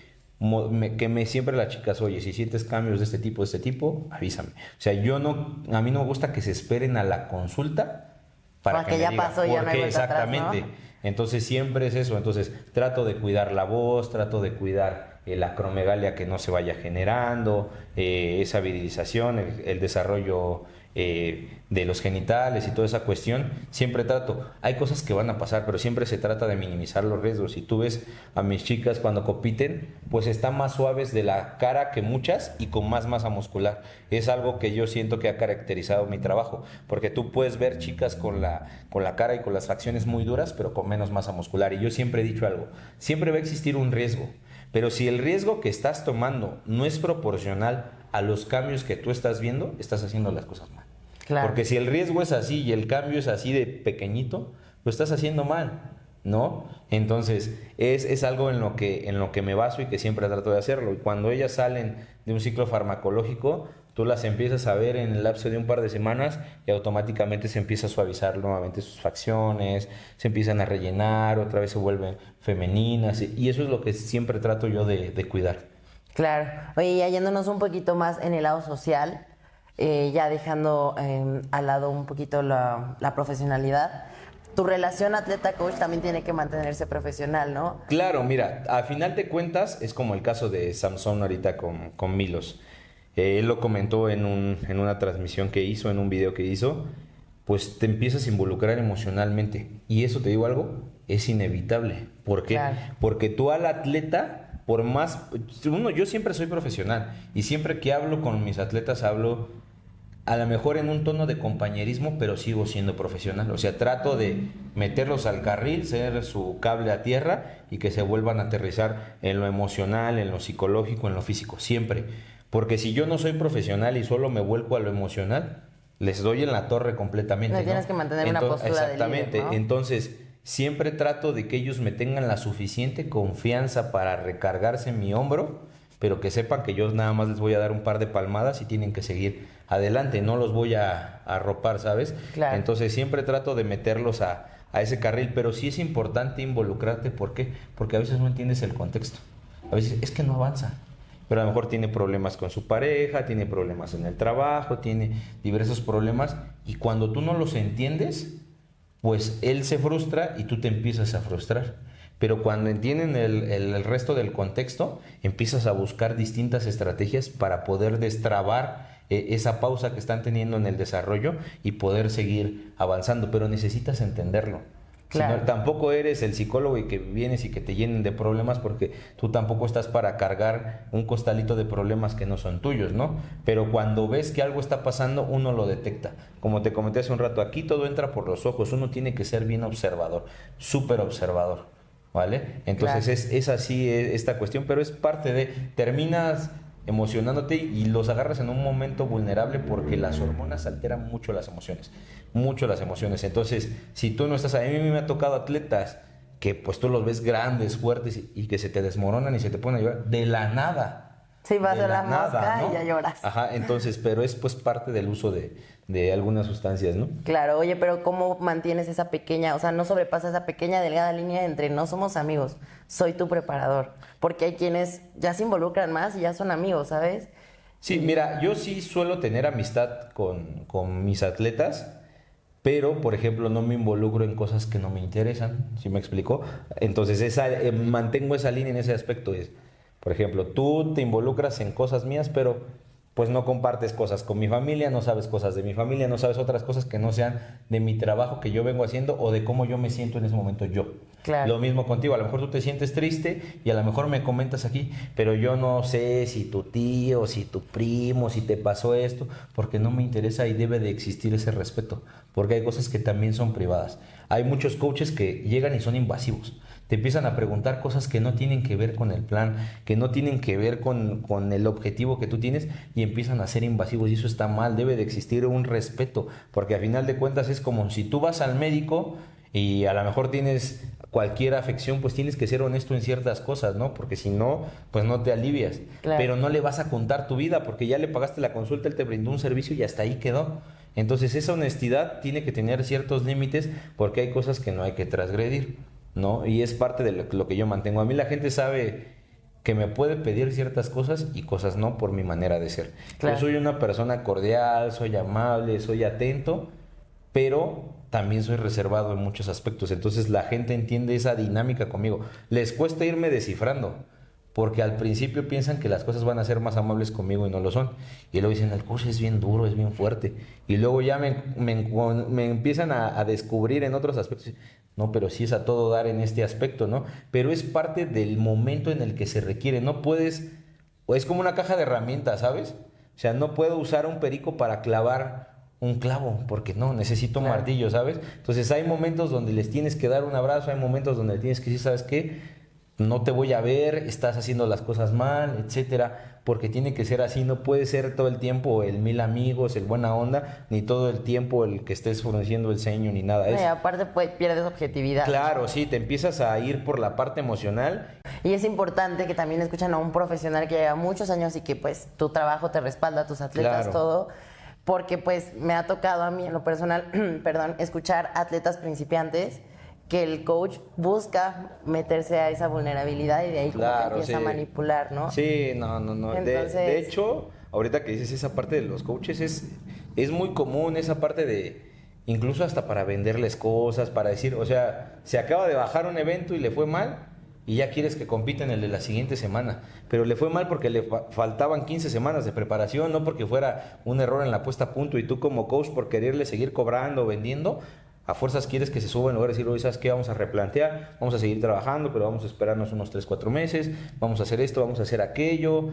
siempre las chicas, oye, si sientes cambios de este tipo, avísame. O sea, a mí no me gusta que se esperen a la consulta para que ya me digan, pasó, ya no hay vuelta atrás, ¿no? exactamente. Entonces siempre es eso. Entonces trato de cuidar la voz, trato de cuidar la acromegalia que no se vaya generando, esa virilización, el desarrollo de los genitales y toda esa cuestión, siempre trato, hay cosas que van a pasar, pero siempre se trata de minimizar los riesgos. Si tú ves a mis chicas cuando compiten, pues están más suaves de la cara que muchas y con más masa muscular. Es algo que yo siento que ha caracterizado mi trabajo, porque tú puedes ver chicas con la cara y con las facciones muy duras, pero con menos masa muscular. Y yo siempre he dicho algo, siempre va a existir un riesgo, pero si el riesgo que estás tomando no es proporcional a los cambios que tú estás viendo, estás haciendo las cosas mal. Claro. Porque si el riesgo es así y el cambio es así de pequeñito, lo estás haciendo mal, ¿no? Entonces, es algo en lo que me baso y que siempre trato de hacerlo. Y cuando ellas salen de un ciclo farmacológico, tú las empiezas a ver en el lapso de un par de semanas y automáticamente se empieza a suavizar nuevamente sus facciones, se empiezan a rellenar, otra vez se vuelven femeninas. Y eso es lo que siempre trato yo de cuidar. Claro. Oye, y yéndonos un poquito más en el lado social, ya dejando al lado un poquito la profesionalidad, tu relación atleta-coach también tiene que mantenerse profesional, ¿no? Claro, mira, a final de cuentas es como el caso de Samson ahorita con Milos. Él lo comentó en una transmisión que hizo, en un video que hizo, pues te empiezas a involucrar emocionalmente. Y eso, te digo algo, es inevitable. ¿Por qué? Claro. Porque tú al atleta, por más... yo siempre soy profesional y siempre que hablo con mis atletas hablo a lo mejor en un tono de compañerismo, pero sigo siendo profesional. O sea, trato de meterlos al carril, ser su cable a tierra y que se vuelvan a aterrizar en lo emocional, en lo psicológico, en lo físico, siempre. Porque si yo no soy profesional y solo me vuelco a lo emocional, les doy en la torre completamente. No, tienes que mantener una postura exactamente. de líder, ¿no? Entonces, siempre trato de que ellos me tengan la suficiente confianza para recargarse en mi hombro, pero que sepan que yo nada más les voy a dar un par de palmadas y tienen que seguir adelante, no los voy a arropar, ¿sabes? Claro. Entonces siempre trato de meterlos a ese carril, pero sí es importante involucrarte. ¿Por qué? Porque a veces no entiendes el contexto. A veces es que no avanza, pero a lo mejor tiene problemas con su pareja, tiene problemas en el trabajo, tiene diversos problemas, y cuando tú no los entiendes, pues él se frustra y tú te empiezas a frustrar. Pero cuando entienden el resto del contexto, empiezas a buscar distintas estrategias para poder destrabar esa pausa que están teniendo en el desarrollo y poder seguir avanzando. Pero necesitas entenderlo. Claro. Si no, tampoco eres el psicólogo y que vienes y que te llenen de problemas, porque tú tampoco estás para cargar un costalito de problemas que no son tuyos, ¿no? Pero cuando ves que algo está pasando, uno lo detecta. Como te comenté hace un rato, aquí todo entra por los ojos. Uno tiene que ser bien observador, súper observador. ¿Vale? Entonces Claro. es así esta cuestión, pero es parte de... Terminas emocionándote y los agarras en un momento vulnerable porque las hormonas alteran mucho las emociones. Mucho las emociones. Entonces, si tú no estás... A mí me ha tocado atletas que pues tú los ves grandes, fuertes y que se te desmoronan y se te ponen a llorar de la nada. Sí, vas De a la nada, mosca ¿no? y ya lloras. Ajá, entonces, pero es pues parte del uso de algunas sustancias, ¿no? Claro, oye, pero ¿cómo mantienes esa pequeña, o sea, no sobrepasas esa pequeña delgada línea entre no somos amigos, soy tu preparador? Porque hay quienes ya se involucran más y ya son amigos, ¿sabes? Sí, mira, yo sí suelo tener amistad con mis atletas, pero, por ejemplo, no me involucro en cosas que no me interesan, ¿sí me explico? Entonces, mantengo esa línea en ese aspecto. Por ejemplo, tú te involucras en cosas mías, pero pues no compartes cosas con mi familia, no sabes cosas de mi familia, no sabes otras cosas que no sean de mi trabajo que yo vengo haciendo o de cómo yo me siento en ese momento yo. Claro. Lo mismo contigo, a lo mejor tú te sientes triste y a lo mejor me comentas aquí, pero yo no sé si tu tío, si tu primo, si te pasó esto, porque no me interesa y debe de existir ese respeto, porque hay cosas que también son privadas. Hay muchos coaches que llegan y son invasivos. Te empiezan a preguntar cosas que no tienen que ver con el plan, que no tienen que ver con el objetivo que tú tienes y empiezan a ser invasivos y eso está mal. Debe de existir un respeto, porque a final de cuentas es como si tú vas al médico y a lo mejor tienes cualquier afección, pues tienes que ser honesto en ciertas cosas, ¿no? Porque si no, pues no te alivias. Claro. Pero no le vas a contar tu vida porque ya le pagaste la consulta, él te brindó un servicio y hasta ahí quedó. Entonces esa honestidad tiene que tener ciertos límites porque hay cosas que no hay que transgredir, ¿no? Y es parte de lo que yo mantengo. A mí la gente sabe que me puede pedir ciertas cosas y cosas no por mi manera de ser. Claro. Yo soy una persona cordial, soy amable, soy atento, pero también soy reservado en muchos aspectos. Entonces la gente entiende esa dinámica conmigo. Les cuesta irme descifrando, porque al principio piensan que las cosas van a ser más amables conmigo y no lo son. Y luego dicen, el coach es bien duro, es bien fuerte. Y luego ya me empiezan a descubrir en otros aspectos. No, pero sí es a todo dar en este aspecto, ¿no? Pero es parte del momento en el que se requiere. No puedes, o es como una caja de herramientas, ¿sabes? O sea, no puedo usar un perico para clavar un clavo, porque no, necesito un martillo, ¿sabes? Entonces hay momentos donde les tienes que dar un abrazo, hay momentos donde tienes que decir, ¿sabes qué? No te voy a ver, estás haciendo las cosas mal, etcétera, porque tiene que ser así, no puede ser todo el tiempo el mil amigos, el buena onda, ni todo el tiempo el que estés frunciendo el ceño, ni nada. No, y aparte pierdes objetividad. Claro, sí, te empiezas a ir por la parte emocional. Y es importante que también escuchen a un profesional que lleva muchos años y que pues tu trabajo te respalda, tus atletas, todo. Porque pues me ha tocado a mí en lo personal, perdón, escuchar atletas principiantes que el coach busca meterse a esa vulnerabilidad y de ahí como que empieza a manipular, ¿no? Sí, no. Entonces, de hecho, ahorita que dices esa parte de los coaches, es muy común esa parte de, incluso hasta para venderles cosas, para decir, o sea, se acaba de bajar un evento y le fue mal, y ya quieres que compita en el de la siguiente semana. Pero le fue mal porque le faltaban 15 semanas de preparación, no porque fuera un error en la puesta a punto, y tú como coach por quererle seguir cobrando, vendiendo, a fuerzas quieres que se suba en lugar de decir, oye, ¿sabes qué? Vamos a replantear, vamos a seguir trabajando, pero vamos a esperarnos unos 3, 4 meses, vamos a hacer esto, vamos a hacer aquello,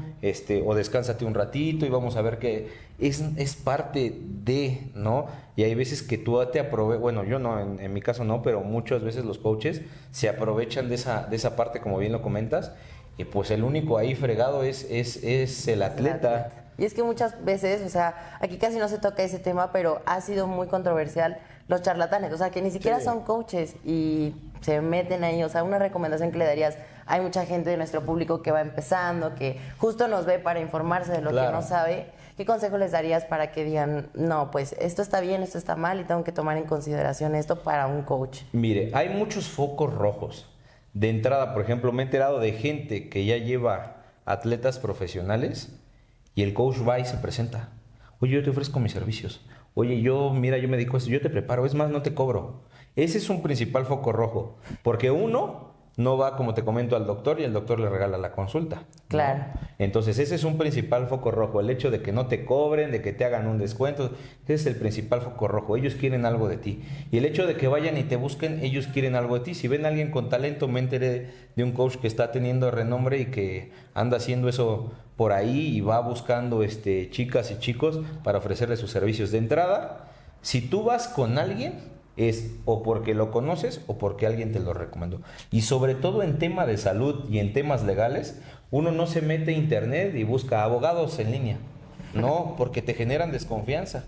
o descánsate un ratito y vamos a ver que es parte de, ¿no? Y hay veces que tú te aprovechas, bueno, yo no, en mi caso no, pero muchas veces los coaches se aprovechan de esa parte, como bien lo comentas, y pues el único ahí fregado es el atleta. Y es que muchas veces, o sea, aquí casi no se toca ese tema, pero ha sido muy controversial los charlatanes, o sea, que ni siquiera son coaches y se meten ahí. O sea, una recomendación que le darías, hay mucha gente de nuestro público que va empezando, que justo nos ve para informarse de lo que no sabe. ¿Qué consejo les darías para que digan, no, pues esto está bien, esto está mal y tengo que tomar en consideración esto para un coach? Mire, hay muchos focos rojos. De entrada, por ejemplo, me he enterado de gente que ya lleva atletas profesionales y el coach va y se presenta. Oye, yo te ofrezco mis servicios. Oye, yo me dedico a esto, yo te preparo, es más, no te cobro. Ese es un principal foco rojo, porque uno no va, como te comento, al doctor y el doctor le regala la consulta. Claro. ¿No? Entonces, ese es un principal foco rojo, el hecho de que no te cobren, de que te hagan un descuento, ese es el principal foco rojo. Ellos quieren algo de ti. Y el hecho de que vayan y te busquen, ellos quieren algo de ti. Si ven a alguien con talento, me enteré de un coach que está teniendo renombre y que anda haciendo eso por ahí y va buscando chicas y chicos para ofrecerles sus servicios. De entrada, si tú vas con alguien, es o porque lo conoces o porque alguien te lo recomendó. Y sobre todo en tema de salud y en temas legales, uno no se mete a internet y busca abogados en línea. No, porque te generan desconfianza.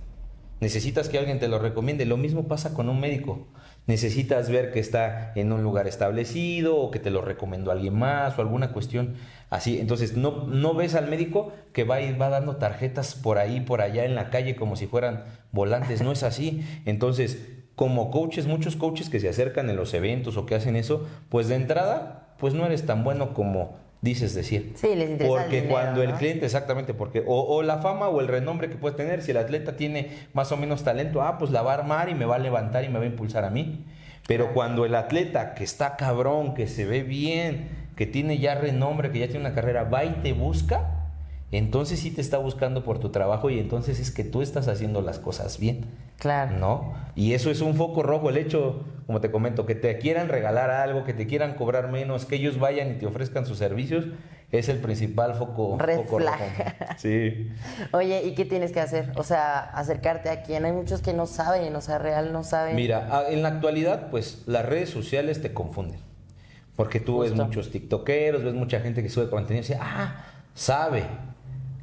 Necesitas que alguien te lo recomiende. Lo mismo pasa con un médico. Necesitas ver que está en un lugar establecido o que te lo recomendó alguien más o alguna cuestión así. Entonces no ves al médico que va y va dando tarjetas por ahí, por allá en la calle como si fueran volantes. No es así. Entonces, como coaches, muchos coaches que se acercan en los eventos o que hacen eso, pues de entrada, pues no eres tan bueno como dices decir. Sí, les interesa porque el dinero, cuando ¿no? el cliente, exactamente, porque o la fama o el renombre que puede tener, si el atleta tiene más o menos talento, pues la va a armar y me va a levantar y me va a impulsar a mí. Pero cuando el atleta que está cabrón, que se ve bien, que tiene ya renombre, que ya tiene una carrera, va y te busca, entonces sí te está buscando por tu trabajo y entonces es que tú estás haciendo las cosas bien. Claro. ¿No? Y eso es un foco rojo, el hecho, como te comento, que te quieran regalar algo, que te quieran cobrar menos, que ellos vayan y te ofrezcan sus servicios, es el principal foco rojo. Sí. Oye, ¿y qué tienes que hacer? O sea, acercarte a quien. Hay muchos que no saben, o sea, real no saben. Mira, en la actualidad, pues las redes sociales te confunden. Porque tú ves muchos tiktokeros, ves mucha gente que sube contenido y dice, sabe.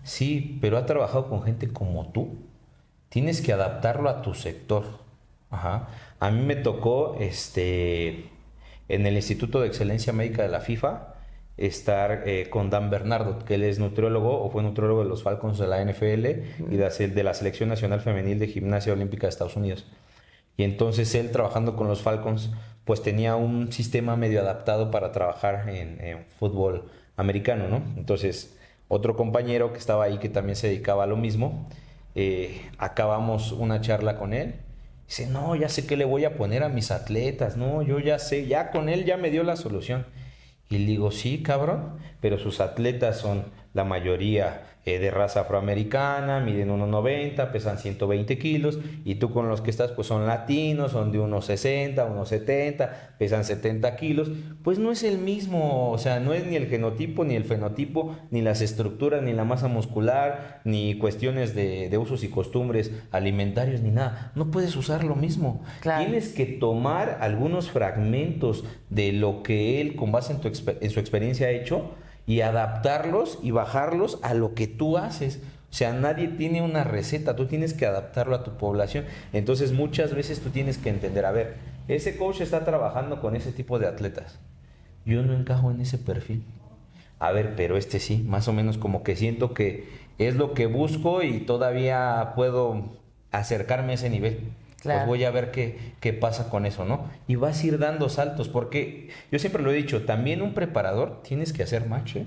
Sí, pero ha trabajado con gente como tú. Tienes que adaptarlo a tu sector. Ajá. A mí me tocó en el Instituto de Excelencia Médica de la FIFA estar con Dan Bernardo, que él es nutriólogo o fue nutriólogo de los Falcons de la NFL y de la Selección Nacional Femenil de Gimnasia Olímpica de Estados Unidos. Y entonces él, trabajando con los Falcons, pues tenía un sistema medio adaptado para trabajar en fútbol americano, ¿no? Entonces, otro compañero que estaba ahí que también se dedicaba a lo mismo, acabamos una charla con él. Dice, no, ya sé qué le voy a poner a mis atletas, no, yo ya sé, ya con él ya me dio la solución. Y le digo, sí, cabrón, pero sus atletas son la mayoría de raza afroamericana, miden 1,90, pesan 120 kilos, y tú con los que estás pues son latinos, son de 1,60, 1,70, pesan 70 kilos, pues no es el mismo, o sea, no es ni el genotipo, ni el fenotipo, ni las estructuras, ni la masa muscular, ni cuestiones de usos y costumbres alimentarios, ni nada, no puedes usar lo mismo. Claro. Tienes que tomar algunos fragmentos de lo que él, con base en su experiencia, ha hecho, y adaptarlos y bajarlos a lo que tú haces. O sea, nadie tiene una receta, tú tienes que adaptarlo a tu población. Entonces, muchas veces tú tienes que entender, a ver, ese coach está trabajando con ese tipo de atletas. Yo no encajo en ese perfil. A ver, pero este sí, más o menos como que siento que es lo que busco y todavía puedo acercarme a ese nivel. Claro. Pues voy a ver qué pasa con eso, ¿no? Y vas a ir dando saltos, porque yo siempre lo he dicho, también un preparador tienes que hacer match, ¿eh?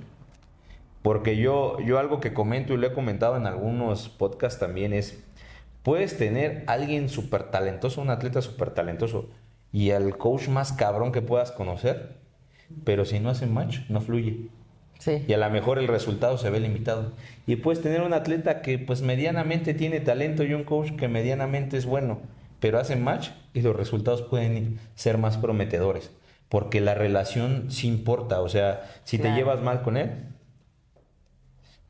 Porque yo algo que comento y lo he comentado en algunos podcasts también es, puedes tener a alguien súper talentoso, un atleta súper talentoso, y al coach más cabrón que puedas conocer, pero si no hacen match, no fluye. Sí. Y a lo mejor el resultado se ve limitado. Y puedes tener un atleta que pues medianamente tiene talento y un coach que medianamente es bueno, pero hacen match y los resultados pueden ser más prometedores, porque la relación sí importa. O sea, si te llevas mal con él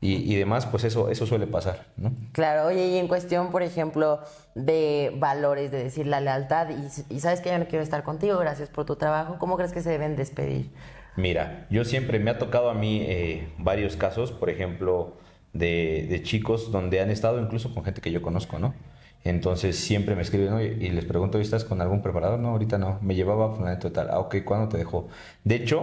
y demás, pues eso suele pasar, ¿no? Claro, oye, y en cuestión, por ejemplo, de valores, de decir la lealtad, y sabes que ya no quiero estar contigo, gracias por tu trabajo, ¿cómo crees que se deben despedir? Mira, yo siempre me ha tocado a mí varios casos, por ejemplo, de chicos donde han estado incluso con gente que yo conozco, ¿no? Entonces siempre me escriben, ¿no? Y les pregunto, ¿estás con algún preparador? No, ahorita no, me llevaba fulanito tal. Ah, ok, ¿cuándo te dejó? De hecho,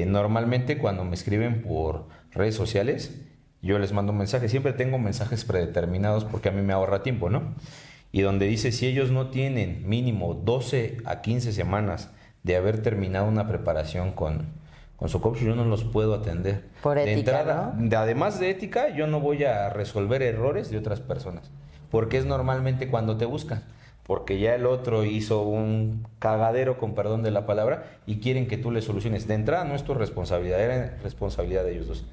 normalmente cuando me escriben por redes sociales, yo les mando un mensaje. Siempre tengo mensajes predeterminados porque a mí me ahorra tiempo, ¿no? Y donde dice, si ellos no tienen mínimo 12 a 15 semanas de haber terminado una preparación con su coach, yo no los puedo atender. Por ética, de entrada, ¿no? además de ética, yo no voy a resolver errores de otras personas, porque es normalmente cuando te buscan, porque ya el otro hizo un cagadero, con perdón de la palabra, y quieren que tú le soluciones. De entrada no es tu responsabilidad, era responsabilidad de ellos dos.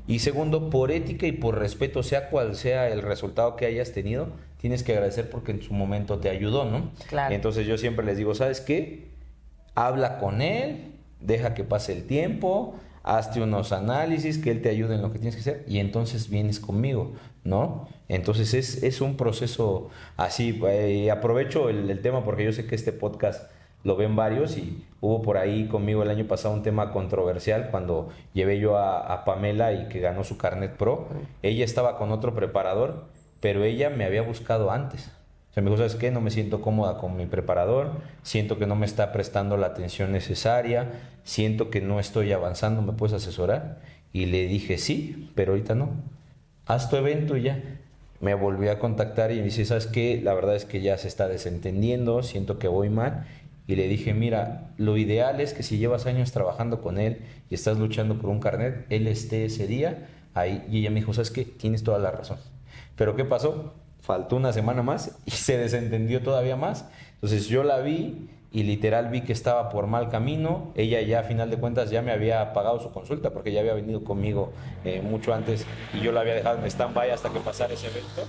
Y segundo, por ética y por respeto, sea cual sea el resultado que hayas tenido, tienes que agradecer porque en su momento te ayudó, ¿no? Claro. Entonces yo siempre les digo, ¿sabes qué? Habla con él, deja que pase el tiempo, hazte unos análisis, que él te ayude en lo que tienes que hacer, y entonces vienes conmigo, ¿no? Entonces es un proceso así. Aprovecho el tema porque yo sé que este podcast lo ven varios, y hubo por ahí conmigo el año pasado un tema controversial cuando llevé yo a Pamela y que ganó su Carnet Pro. Ella estaba con otro preparador, pero ella me había buscado antes. O sea, me dijo, ¿sabes qué? No me siento cómoda con mi preparador, siento que no me está prestando la atención necesaria, siento que no estoy avanzando, ¿me puedes asesorar? Y le dije, sí, pero ahorita no. Haz tu evento y ya. Me volvió a contactar y me dice, ¿sabes qué? La verdad es que ya se está desentendiendo, siento que voy mal. Y le dije, mira, lo ideal es que si llevas años trabajando con él y estás luchando por un carnet, él esté ese día ahí. Y ella me dijo, ¿sabes qué? Tienes toda la razón. ¿Pero qué pasó? Faltó una semana más y se desentendió todavía más. Entonces yo la vi y literal vi que estaba por mal camino. Ella ya a final de cuentas ya me había pagado su consulta porque ya había venido conmigo mucho antes, y yo la había dejado en stand-by hasta que pasara ese evento.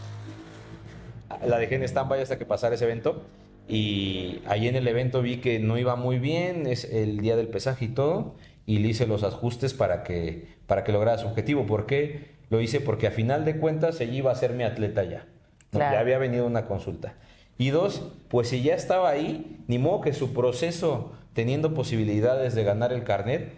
La dejé en stand-by hasta que pasara ese evento, y ahí en el evento vi que no iba muy bien, es el día del pesaje y todo, y le hice los ajustes para que lograra su objetivo. ¿Por qué lo hice? Porque a final de cuentas ella iba a ser mi atleta ya. Claro. Ya había venido una consulta. Y dos, pues si ya estaba ahí, ni modo que su proceso, teniendo posibilidades de ganar el carnet,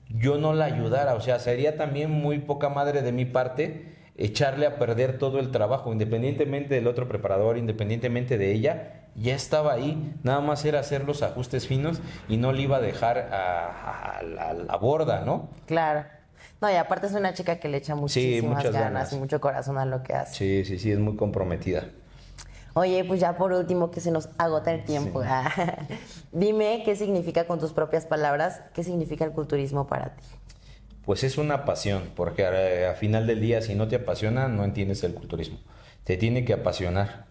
yo no la ayudara. O sea, sería también muy poca madre de mi parte echarle a perder todo el trabajo, independientemente del otro preparador, independientemente de ella. Ya estaba ahí, nada más era hacer los ajustes finos y no le iba a dejar a la borda, ¿no? Claro. No, y aparte es una chica que le echa muchísimas muchas ganas ganas y mucho corazón a lo que hace. Sí, es muy comprometida. Oye, pues ya por último, que se nos agota el tiempo. Sí. Dime qué significa, con tus propias palabras, qué significa el culturismo para ti. Pues es una pasión, porque a final del día, si no te apasiona, no entiendes el culturismo. Te tiene que apasionar.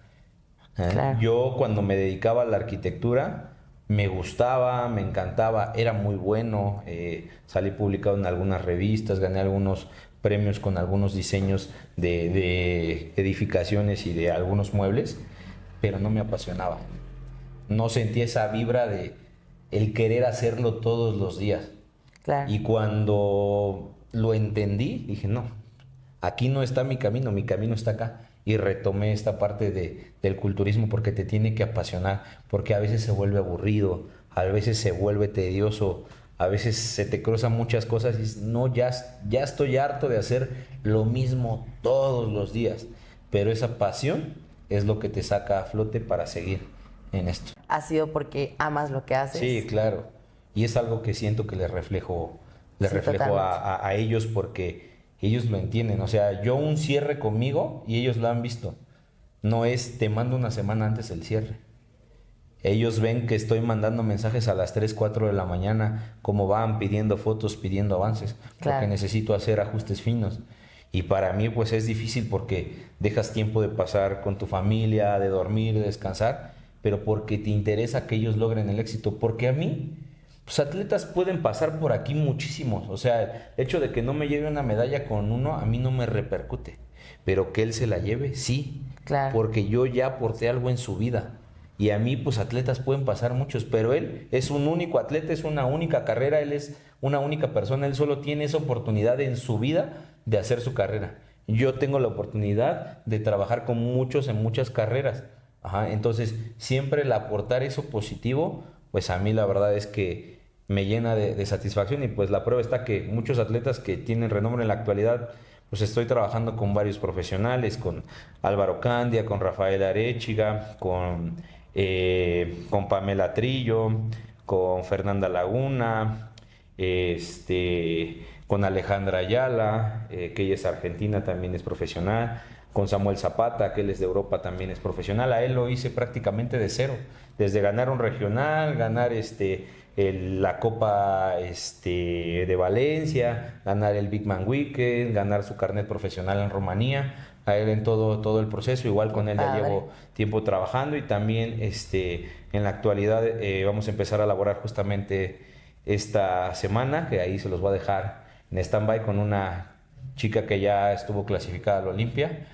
Claro. Yo cuando me dedicaba a la arquitectura, me gustaba, me encantaba, era muy bueno, salí publicado en algunas revistas, gané algunos premios con algunos diseños de edificaciones y de algunos muebles, pero no me apasionaba. No sentí esa vibra de el querer hacerlo todos los días. Claro. Y cuando lo entendí, dije, no, aquí no está mi camino está acá. Y retomé esta parte del culturismo porque te tiene que apasionar, porque a veces se vuelve aburrido, a veces se vuelve tedioso, a veces se te cruzan muchas cosas y dices, no, ya estoy harto de hacer lo mismo todos los días. Pero esa pasión es lo que te saca a flote para seguir en esto. ¿Ha sido porque amas lo que haces? Sí, claro. Y es algo que siento que les reflejo Sí, a ellos porque ellos lo entienden. O sea, yo un cierre conmigo y ellos lo han visto. No es te mando una semana antes el cierre. Ellos ven que estoy mandando mensajes a las 3, 4 de la mañana, como van pidiendo fotos, pidiendo avances, Claro. porque necesito hacer ajustes finos. Y para mí pues es difícil porque dejas tiempo de pasar con tu familia, de dormir, de descansar, pero porque te interesa que ellos logren el éxito. Porque a mí, pues atletas pueden pasar por aquí muchísimos. O sea, el hecho de que no me lleve una medalla con uno, a mí no me repercute. Pero que él se la lleve, sí. Claro. Porque yo ya aporté algo en su vida. Y a mí, pues atletas pueden pasar muchos, pero él es un único atleta, es una única carrera, él es una única persona, él solo tiene esa oportunidad en su vida de hacer su carrera. Yo tengo la oportunidad de trabajar con muchos en muchas carreras. Ajá, entonces, siempre el aportar eso positivo, pues a mí la verdad es que me llena de satisfacción y pues la prueba está que muchos atletas que tienen renombre en la actualidad, pues estoy trabajando con varios profesionales, con Álvaro Candia, con Rafael Arechiga, con Pamela Trillo, con Fernanda Laguna, con Alejandra Ayala, que ella es argentina, también es profesional, con Samuel Zapata, que él es de Europa, también es profesional. A él lo hice prácticamente de cero, desde ganar un regional, ganar la Copa de Valencia, ganar el Big Man Weekend, ganar su carnet profesional en Rumanía, a él en todo el proceso. Igual con él ya llevo tiempo trabajando y también en la actualidad vamos a empezar a elaborar justamente esta semana, que ahí se los voy a dejar en stand-by con una chica que ya estuvo clasificada a la Olimpia.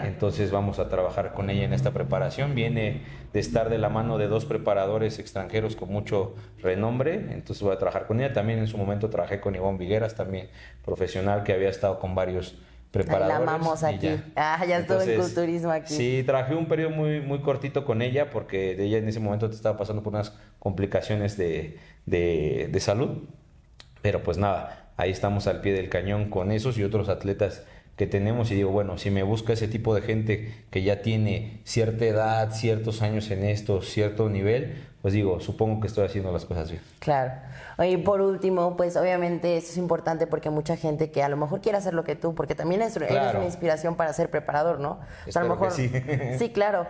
Entonces vamos a trabajar con ella en esta preparación. Viene de estar de la mano de 2 preparadores extranjeros con mucho renombre, entonces voy a trabajar con ella. También en su momento trabajé con Ivonne Vigueras, también profesional, que había estado con varios preparadores. La amamos aquí. Ya estuvo en culturismo aquí. Sí, trabajé un periodo muy, muy cortito con ella porque ella en ese momento estaba pasando por unas complicaciones de salud. Pero pues nada, ahí estamos al pie del cañón con esos y otros atletas que tenemos. Y digo, bueno, si me busca ese tipo de gente que ya tiene cierta edad, ciertos años en esto, cierto nivel, pues digo, supongo que estoy haciendo las cosas bien. Claro. Oye, y por último, pues obviamente esto es importante porque mucha gente que a lo mejor quiere hacer lo que tú, porque también eres una inspiración para ser preparador, ¿no? O sea, a lo mejor, sí. Sí, claro.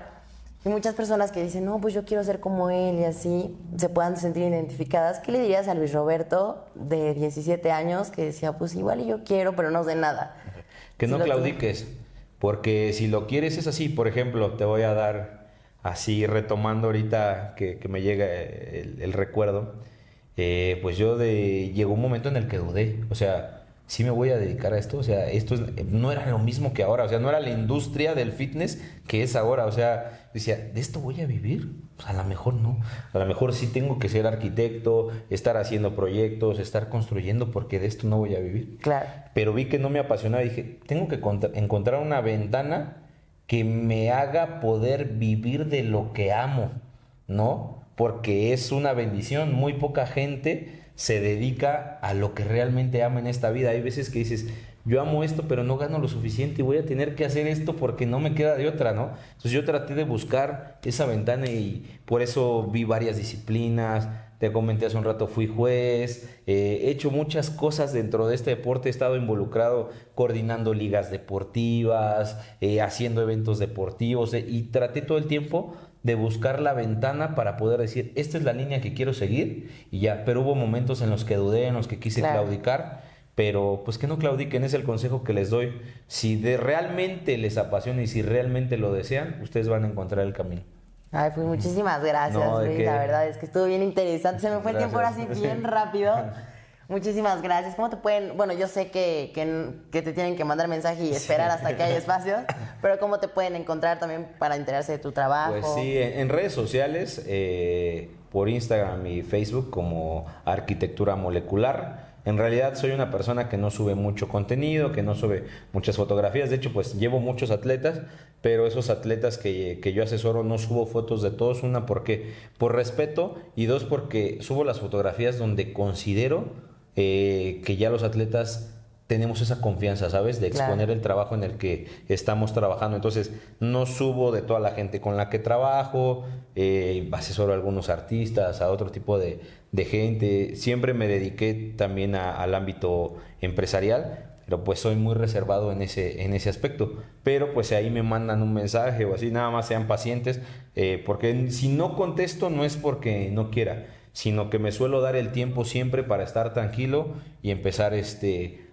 Y muchas personas que dicen, no, pues yo quiero ser como él y así, se puedan sentir identificadas. ¿Qué le dirías a Luis Roberto, de 17 años, que decía, pues igual y yo quiero, pero no sé nada? Que no claudiques, porque si lo quieres es así. Por ejemplo, te voy a dar, así retomando ahorita que me llega el recuerdo, pues llegó un momento en el que dudé, o sea, ¿sí me voy a dedicar a esto? O sea, no era lo mismo que ahora, o sea, no era la industria del fitness que es ahora, o sea, decía, ¿de esto voy a vivir? Pues a lo mejor no, a lo mejor sí tengo que ser arquitecto, estar haciendo proyectos, estar construyendo, porque de esto no voy a vivir. Claro. Pero vi que no me apasionaba y dije, tengo que encontrar una ventana que me haga poder vivir de lo que amo, ¿no? Porque es una bendición, muy poca gente se dedica a lo que realmente ama en esta vida. Hay veces que dices, yo amo esto, pero no gano lo suficiente y voy a tener que hacer esto porque no me queda de otra, ¿no? Entonces yo traté de buscar esa ventana y por eso vi varias disciplinas. Te comenté hace un rato, fui juez, he hecho muchas cosas dentro de este deporte, he estado involucrado coordinando ligas deportivas, haciendo eventos deportivos y traté todo el tiempo de buscar la ventana para poder decir, esta es la línea que quiero seguir y ya. Pero hubo momentos en los que dudé, en los que quise claudicar, pero pues que no claudiquen, es el consejo que les doy. Si realmente les apasiona y si realmente lo desean, ustedes van a encontrar el camino. Ay, pues muchísimas gracias, No, ¿de Luis. qué? La verdad es que estuvo bien interesante. Se me fue el tiempo ahora sí Gracias. bien rápido. Muchísimas gracias. ¿Cómo te pueden...? Bueno, yo sé que te tienen que mandar mensaje y esperar hasta que haya espacios, pero ¿cómo te pueden encontrar también para enterarse de tu trabajo? Pues sí, en redes sociales, por Instagram y Facebook como Arquitectura Molecular. En realidad soy una persona que no sube mucho contenido, que no sube muchas fotografías. De hecho, pues llevo muchos atletas, pero esos atletas que yo asesoro no subo fotos de todos. Una, porque por respeto, y dos, porque subo las fotografías donde considero que ya los atletas tenemos esa confianza, ¿sabes? De exponer Claro. el trabajo en el que estamos trabajando. Entonces, no subo de toda la gente con la que trabajo, asesoro a algunos artistas, a otro tipo de gente. Siempre me dediqué también al ámbito empresarial, pero pues soy muy reservado en ese aspecto. Pero pues ahí me mandan un mensaje o así, nada más sean pacientes, porque si no contesto no es porque no quiera, sino que me suelo dar el tiempo siempre para estar tranquilo y empezar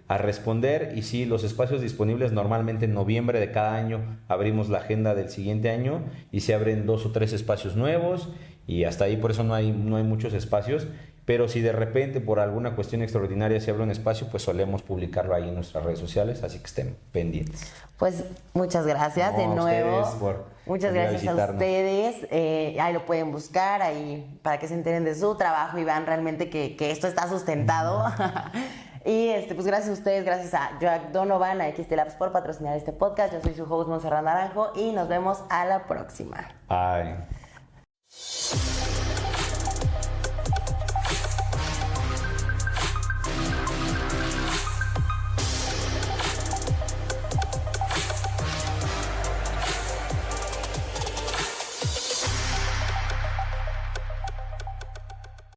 a responder. Y sí, los espacios disponibles normalmente en noviembre de cada año abrimos la agenda del siguiente año y se abren 2 o 3 espacios nuevos y hasta ahí por eso no hay muchos espacios. Pero si de repente por alguna cuestión extraordinaria se abre un espacio, pues solemos publicarlo ahí en nuestras redes sociales, así que estén pendientes. Pues muchas gracias No, de a nuevo. ustedes por Muchas venir a gracias a visitarnos. ustedes. Ahí lo pueden buscar ahí para que se enteren de su trabajo y vean realmente que esto está sustentado. Y pues gracias a ustedes, gracias a Jack Donovan, a XT Labs por patrocinar este podcast. Yo soy su host Montserrat Naranjo y nos vemos a la próxima. Ay.